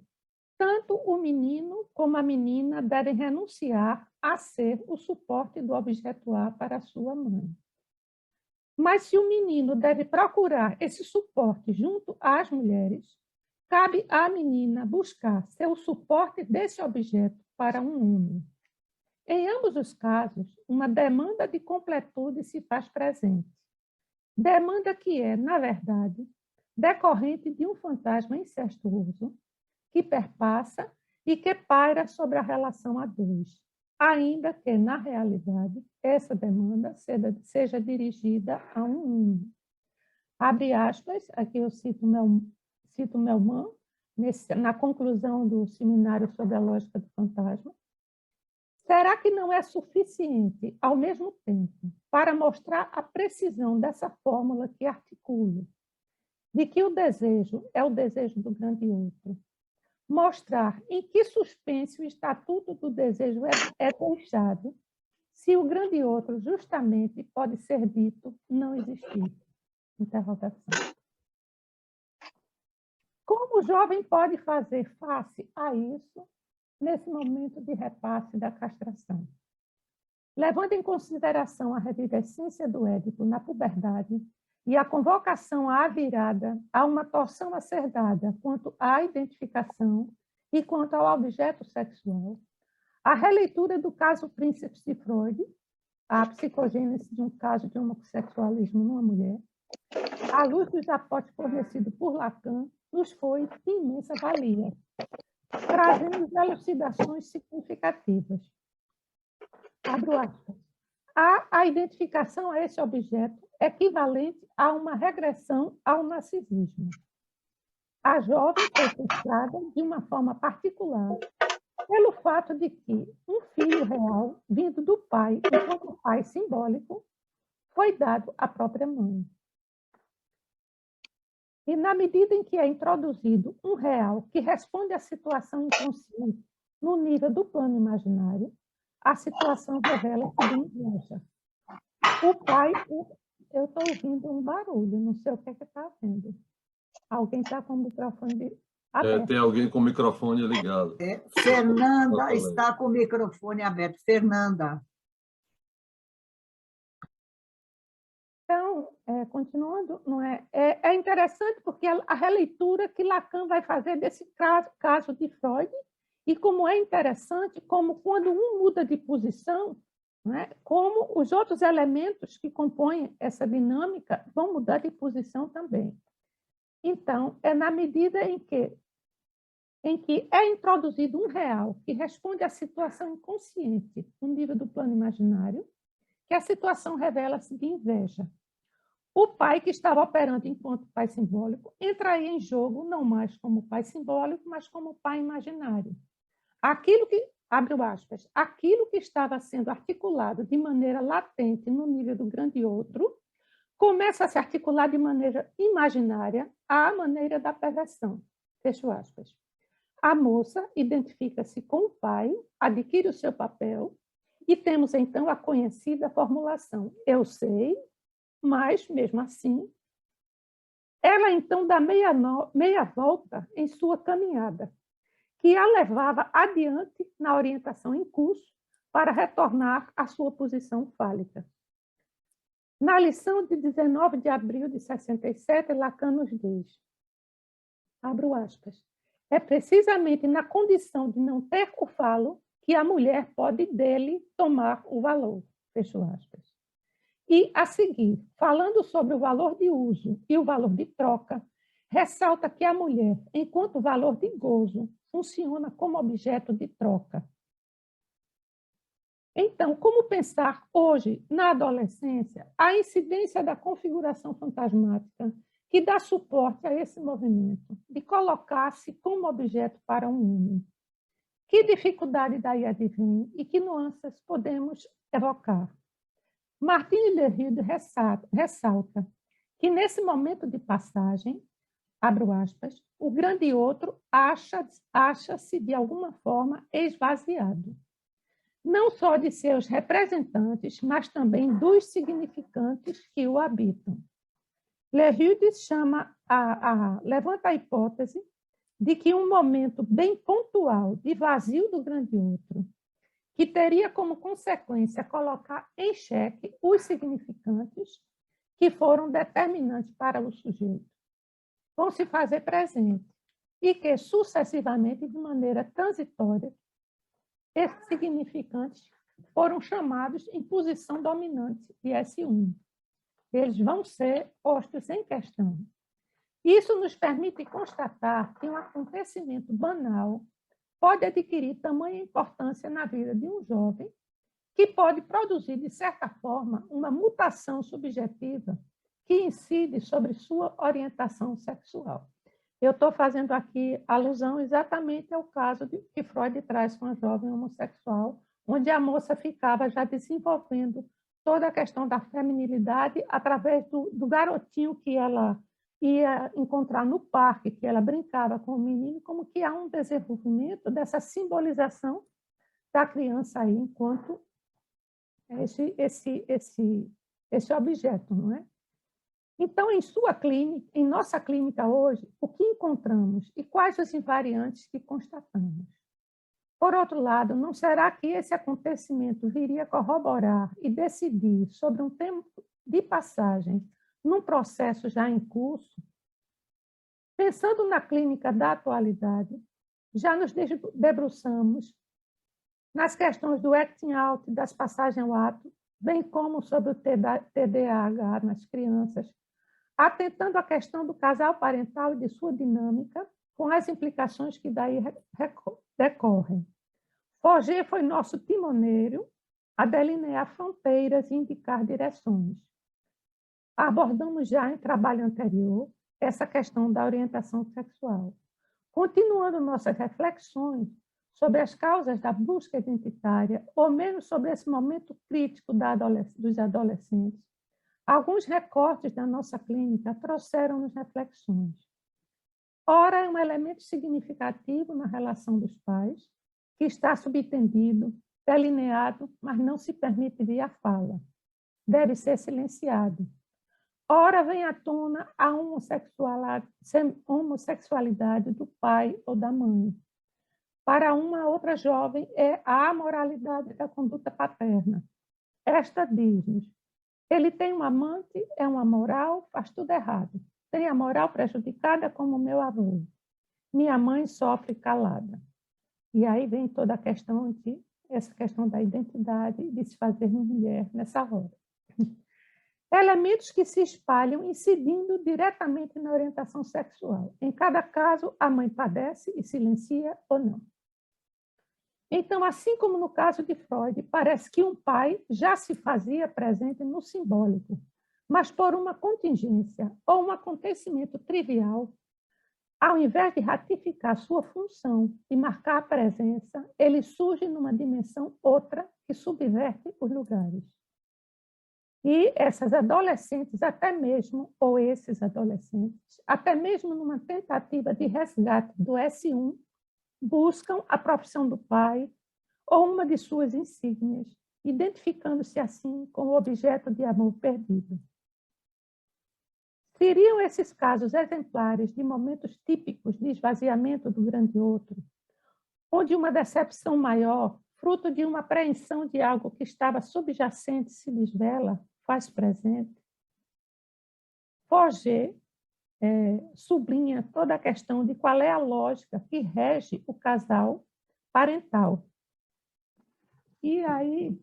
tanto o menino como a menina devem renunciar a ser o suporte do objeto A para a sua mãe. Mas se o menino deve procurar esse suporte junto às mulheres, cabe à menina buscar ser o suporte desse objeto para um homem. Em ambos os casos, uma demanda de completude se faz presente. Demanda que é, na verdade, decorrente de um fantasma incestuoso que perpassa e que paira sobre a relação a dois, ainda que, na realidade, essa demanda seja dirigida a um homem. Abre aspas, aqui eu cito Melman, na conclusão do seminário sobre a lógica do fantasma. Será que não é suficiente, ao mesmo tempo, para mostrar a precisão dessa fórmula que articula, de que o desejo é o desejo do grande outro? Mostrar em que suspense o estatuto do desejo é deixado, se o grande outro justamente pode ser dito não existir? Interrogação. Como o jovem pode fazer face a isso nesse momento de repasse da castração? Levando em consideração a revivescência do Édipo na puberdade e a convocação à virada a uma torção a ser dada quanto à identificação e quanto ao objeto sexual, a releitura do caso Príncipe de Freud, a psicogênese de um caso de homossexualismo numa mulher, à luz dos aportes fornecidos por Lacan, nos foi de imensa valia, trazendo elucidações significativas. Abro aspas. A identificação a esse objeto equivalente a uma regressão ao narcisismo. A jovem foi frustrada de uma forma particular pelo fato de que um filho real, vindo do pai enquanto pai simbólico, foi dado à própria mãe. E na medida em que é introduzido um real que responde à situação inconsciente no nível do plano imaginário, a situação revela-se de inveja. O pai... Eu estou ouvindo um barulho, não sei o que é que está havendo. Alguém está com o microfone aberto. Tem alguém com o microfone ligado. Fernanda está com o microfone aberto. Fernanda. Então, continuando, não é? É interessante porque a releitura que Lacan vai fazer desse caso de Freud, e como é interessante, como quando um muda de posição, não é? Como os outros elementos que compõem essa dinâmica vão mudar de posição também. Então, é na medida em que é introduzido um real que responde à situação inconsciente no nível do plano imaginário, que a situação revela-se de inveja. O pai que estava operando enquanto pai simbólico entra aí em jogo não mais como pai simbólico, mas como pai imaginário. Aquilo que, abre aspas, aquilo que estava sendo articulado de maneira latente no nível do grande outro, começa a se articular de maneira imaginária à maneira da perversão. Fecho aspas. A moça identifica-se com o pai, adquire o seu papel, e temos então a conhecida formulação: eu sei, mas, mesmo assim, ela então dá meia volta em sua caminhada, que a levava adiante na orientação em curso para retornar à sua posição fálica. Na lição de 19 de abril de 67, Lacan nos diz, abro aspas, é precisamente na condição de não ter o falo que a mulher pode dele tomar o valor, fecho aspas. E, a seguir, falando sobre o valor de uso e o valor de troca, ressalta que a mulher, enquanto valor de gozo, funciona como objeto de troca. Então, como pensar hoje, na adolescência, a incidência da configuração fantasmática que dá suporte a esse movimento, de colocar-se como objeto para um homem? Que dificuldade daí advém e que nuances podemos evocar? Martine Derrida ressalta que, nesse momento de passagem, abro aspas, o grande outro acha-se, de alguma forma, esvaziado. Não só de seus representantes, mas também dos significantes que o habitam. Derrida levanta a hipótese de que um momento bem pontual de vazio do grande outro, que teria como consequência colocar em xeque os significantes que foram determinantes para o sujeito, vão se fazer presente e que, sucessivamente, de maneira transitória, esses significantes foram chamados em posição dominante de S1. Eles vão ser postos em questão. Isso nos permite constatar que um acontecimento banal pode adquirir tamanha importância na vida de um jovem que pode produzir, de certa forma, uma mutação subjetiva que incide sobre sua orientação sexual. Eu estou fazendo aqui alusão exatamente ao caso que Freud traz com a jovem homossexual, onde a moça ficava já desenvolvendo toda a questão da feminilidade através do garotinho que ela ia encontrar no parque, que ela brincava com o menino, como que há um desenvolvimento dessa simbolização da criança aí enquanto esse objeto, não é? Então, em nossa clínica hoje, o que encontramos e quais os invariantes que constatamos? Por outro lado, não será que esse acontecimento viria corroborar e decidir sobre um tempo de passagem num processo já em curso? Pensando na clínica da atualidade, já nos debruçamos nas questões do acting out, das passagens ao ato, bem como sobre o TDAH nas crianças, atentando à questão do casal parental e de sua dinâmica, com as implicações que daí decorrem. Forger foi nosso timoneiro a delinear fronteiras e indicar direções. Abordamos já em trabalho anterior essa questão da orientação sexual. Continuando nossas reflexões sobre as causas da busca identitária, ou menos sobre esse momento crítico dos adolescentes, Alguns recortes da nossa clínica trouxeram-nos reflexões. Ora, é um elemento significativo na relação dos pais, que está subtendido, delineado, mas não se permite via fala. Deve ser silenciado. Ora, vem à tona a homossexualidade do pai ou da mãe. Para uma outra jovem, é a amoralidade da conduta paterna. Esta diz-nos: ele tem um amante, é um amoral, faz tudo errado. Tem a moral prejudicada como meu avô. Minha mãe sofre calada. E aí vem toda a questão essa questão da identidade, de se fazer mulher nessa roda. Elementos que se espalham incidindo diretamente na orientação sexual. Em cada caso, a mãe padece e silencia ou não. Então, assim como no caso de Freud, parece que um pai já se fazia presente no simbólico, mas por uma contingência ou um acontecimento trivial, ao invés de ratificar sua função e marcar a presença, ele surge numa dimensão outra que subverte os lugares. E essas adolescentes, até mesmo, ou esses adolescentes, até mesmo numa tentativa de resgate do S1, buscam a profissão do pai ou uma de suas insígnias, identificando-se assim com o objeto de amor perdido. Seriam esses casos exemplares de momentos típicos de esvaziamento do grande outro, ou de uma decepção maior, fruto de uma apreensão de algo que estava subjacente se desvela, faz presente? Forger sublinha toda a questão de qual é a lógica que rege o casal parental. E aí,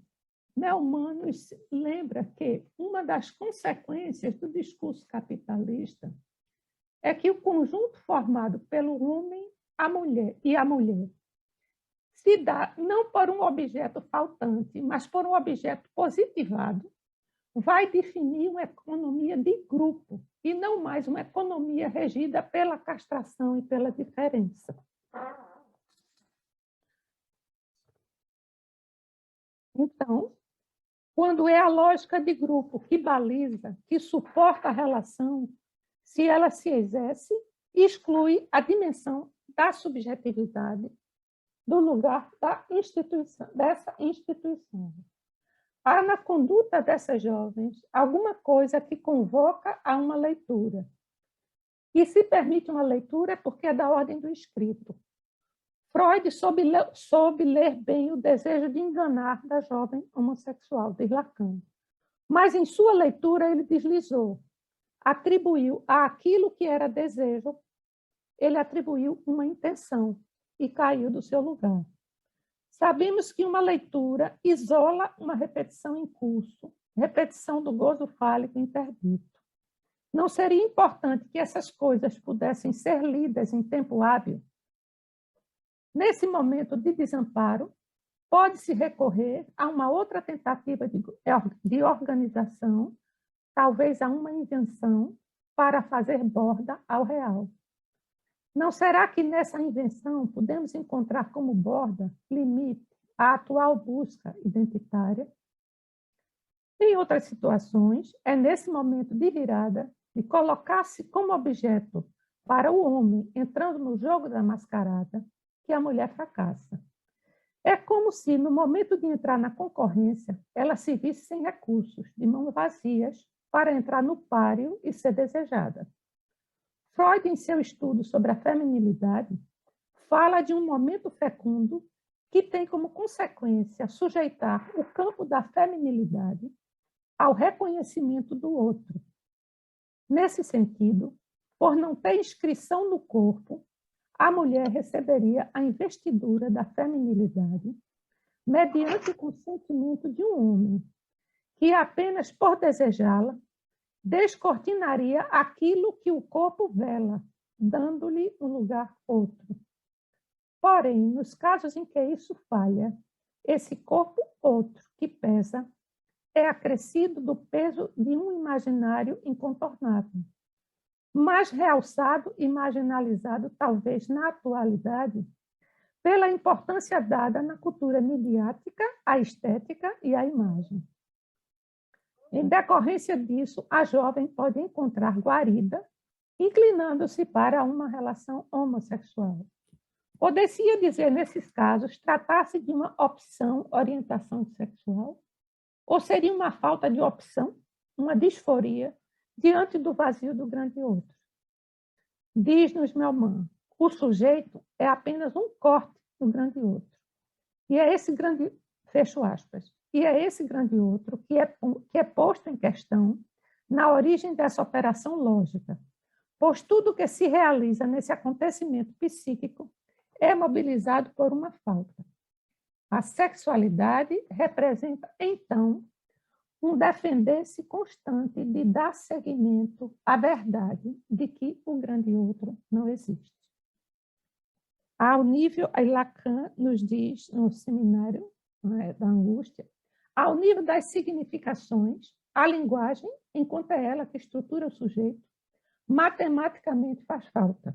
Neumann nos lembra que uma das consequências do discurso capitalista é que o conjunto formado pelo homem a mulher se dá não por um objeto faltante, mas por um objeto positivado, vai definir uma economia de grupo e não mais uma economia regida pela castração e pela diferença. Então, quando é a lógica de grupo que baliza, que suporta a relação, se ela se exerce, exclui a dimensão da subjetividade do lugar da instituição, dessa instituição. Há na conduta dessas jovens alguma coisa que convoca a uma leitura. E se permite uma leitura é porque é da ordem do escrito. Freud soube ler bem o desejo de enganar da jovem homossexual, diz Lacan. Mas em sua leitura ele deslizou, atribuiu àquilo que era desejo, ele atribuiu uma intenção e caiu do seu lugar. Sabemos que uma leitura isola uma repetição em curso, repetição do gozo fálico interdito. Não seria importante que essas coisas pudessem ser lidas em tempo hábil? Nesse momento de desamparo, pode-se recorrer a uma outra tentativa de organização, talvez a uma invenção, para fazer borda ao real. Não será que nessa invenção podemos encontrar como borda, limite, a atual busca identitária? Em outras situações, é nesse momento de virada, de colocar-se como objeto para o homem entrando no jogo da mascarada, que a mulher fracassa. É como se, no momento de entrar na concorrência, ela se visse sem recursos, de mãos vazias, para entrar no páreo e ser desejada. Freud, em seu estudo sobre a feminilidade, fala de um momento fecundo que tem como consequência sujeitar o campo da feminilidade ao reconhecimento do outro. Nesse sentido, por não ter inscrição no corpo, a mulher receberia a investidura da feminilidade mediante o consentimento de um homem, que apenas por desejá-la, descortinaria aquilo que o corpo vela, dando-lhe um lugar outro. Porém, nos casos em que isso falha, esse corpo outro que pesa é acrescido do peso de um imaginário incontornável, mas realçado e marginalizado, talvez na atualidade, pela importância dada na cultura midiática, à estética e à imagem. Em decorrência disso, a jovem pode encontrar guarida, inclinando-se para uma relação homossexual. Poderia dizer, nesses casos, tratar-se de uma opção, orientação sexual, ou seria uma falta de opção, uma disforia, diante do vazio do grande outro? Diz-nos Melman, o sujeito é apenas um corte do grande outro. E é esse grande, fecho aspas, e é esse grande outro que é posto em questão na origem dessa operação lógica, pois tudo que se realiza nesse acontecimento psíquico é mobilizado por uma falta. A sexualidade representa, então, um defender-se constante de dar seguimento à verdade de que o grande outro não existe. Ao nível, aí Lacan nos diz, no seminário, né, da angústia, ao nível das significações, a linguagem, enquanto é ela que estrutura o sujeito, matematicamente faz falta.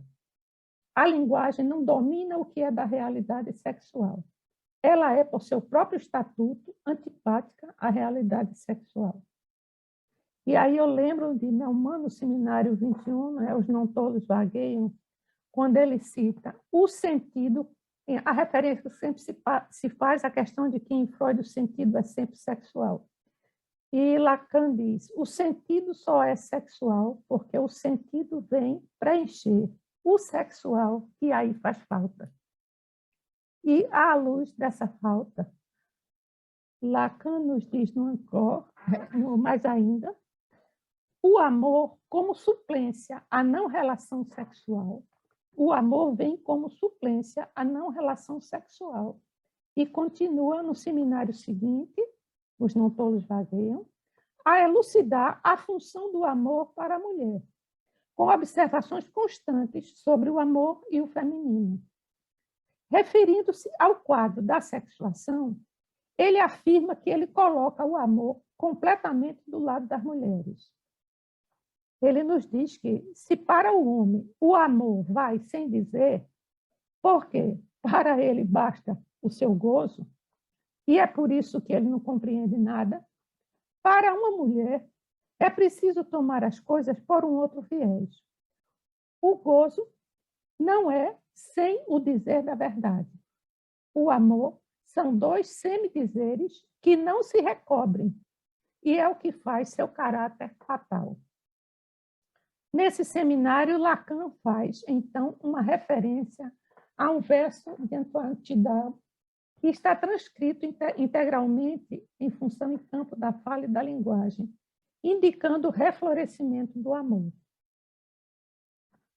A linguagem não domina o que é da realidade sexual. Ela é, por seu próprio estatuto, antipática à realidade sexual. E aí eu lembro de Melman, no Seminário 21, né, Os Não Tolos Vagueiam, quando ele cita o sentido, a referência sempre se faz à questão de que em Freud o sentido é sempre sexual. E Lacan diz, o sentido só é sexual porque o sentido vem preencher o sexual que aí faz falta. E, à luz dessa falta, Lacan nos diz no Encore, mais ainda, o amor como suplência à não relação sexual. O amor vem como suplência à não relação sexual. E continua no seminário seguinte, Os Não Tolos Vagueiam, a elucidar a função do amor para a mulher, com observações constantes sobre o amor e o feminino. Referindo-se ao quadro da sexuação, ele afirma que ele coloca o amor completamente do lado das mulheres. Ele nos diz que, se para o homem o amor vai sem dizer, porque para ele basta o seu gozo, e é por isso que ele não compreende nada, para uma mulher é preciso tomar as coisas por um outro viés. O gozo não é sem o dizer da verdade. O amor são dois semidizeres que não se recobrem, e é o que faz seu caráter fatal. Nesse seminário, Lacan faz, então, uma referência a um verso de Antoine Tidal, que está transcrito integralmente em função e campo da fala e da linguagem, indicando o reflorescimento do amor.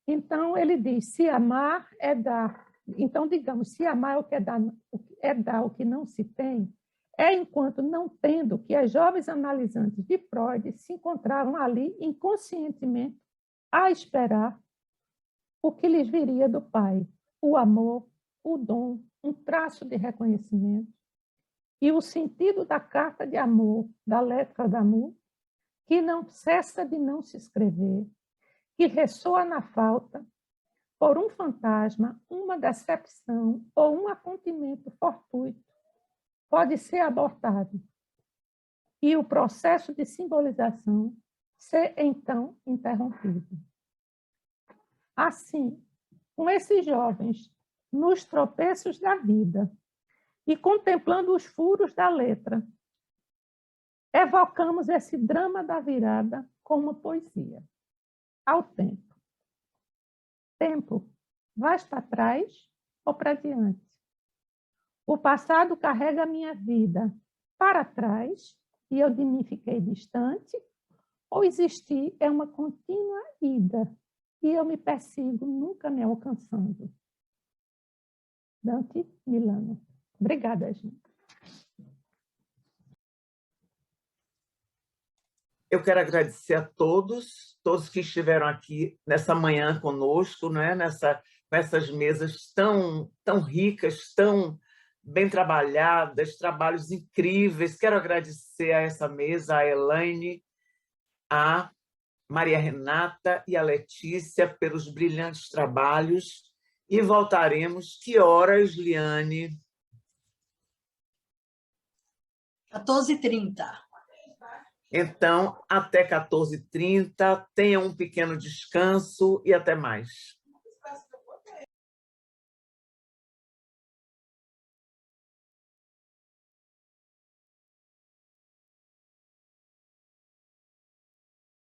Então, ele diz, se amar é dar. Então, digamos, se amar é o que é dar o que não se tem, é enquanto não tendo que as jovens analisantes de Freud se encontravam ali inconscientemente a esperar o que lhes viria do pai, o amor, o dom, um traço de reconhecimento, e o sentido da carta de amor, da letra d'amour, que não cessa de não se escrever, que ressoa na falta, por um fantasma, uma decepção ou um acontecimento fortuito, pode ser abortado, e o processo de simbolização ser, então, interrompido. Assim, com esses jovens, nos tropeços da vida e contemplando os furos da letra, evocamos esse drama da virada com uma poesia. Ao tempo. Tempo, vais para trás ou para diante? O passado carrega a minha vida para trás e eu de mim fiquei distante, ou existir é uma contínua ida e eu me persigo, nunca me alcançando. Dante Milano. Obrigada, gente. Eu quero agradecer a todos que estiveram aqui nessa manhã conosco, né? Com essas mesas tão ricas, tão bem trabalhadas, trabalhos incríveis. Quero agradecer a essa mesa, a Elaine, a Maria Renata e a Letícia pelos brilhantes trabalhos. E voltaremos. Que horas, Liane? 14h30. Então, até 14h30, tenha um pequeno descanso e até mais.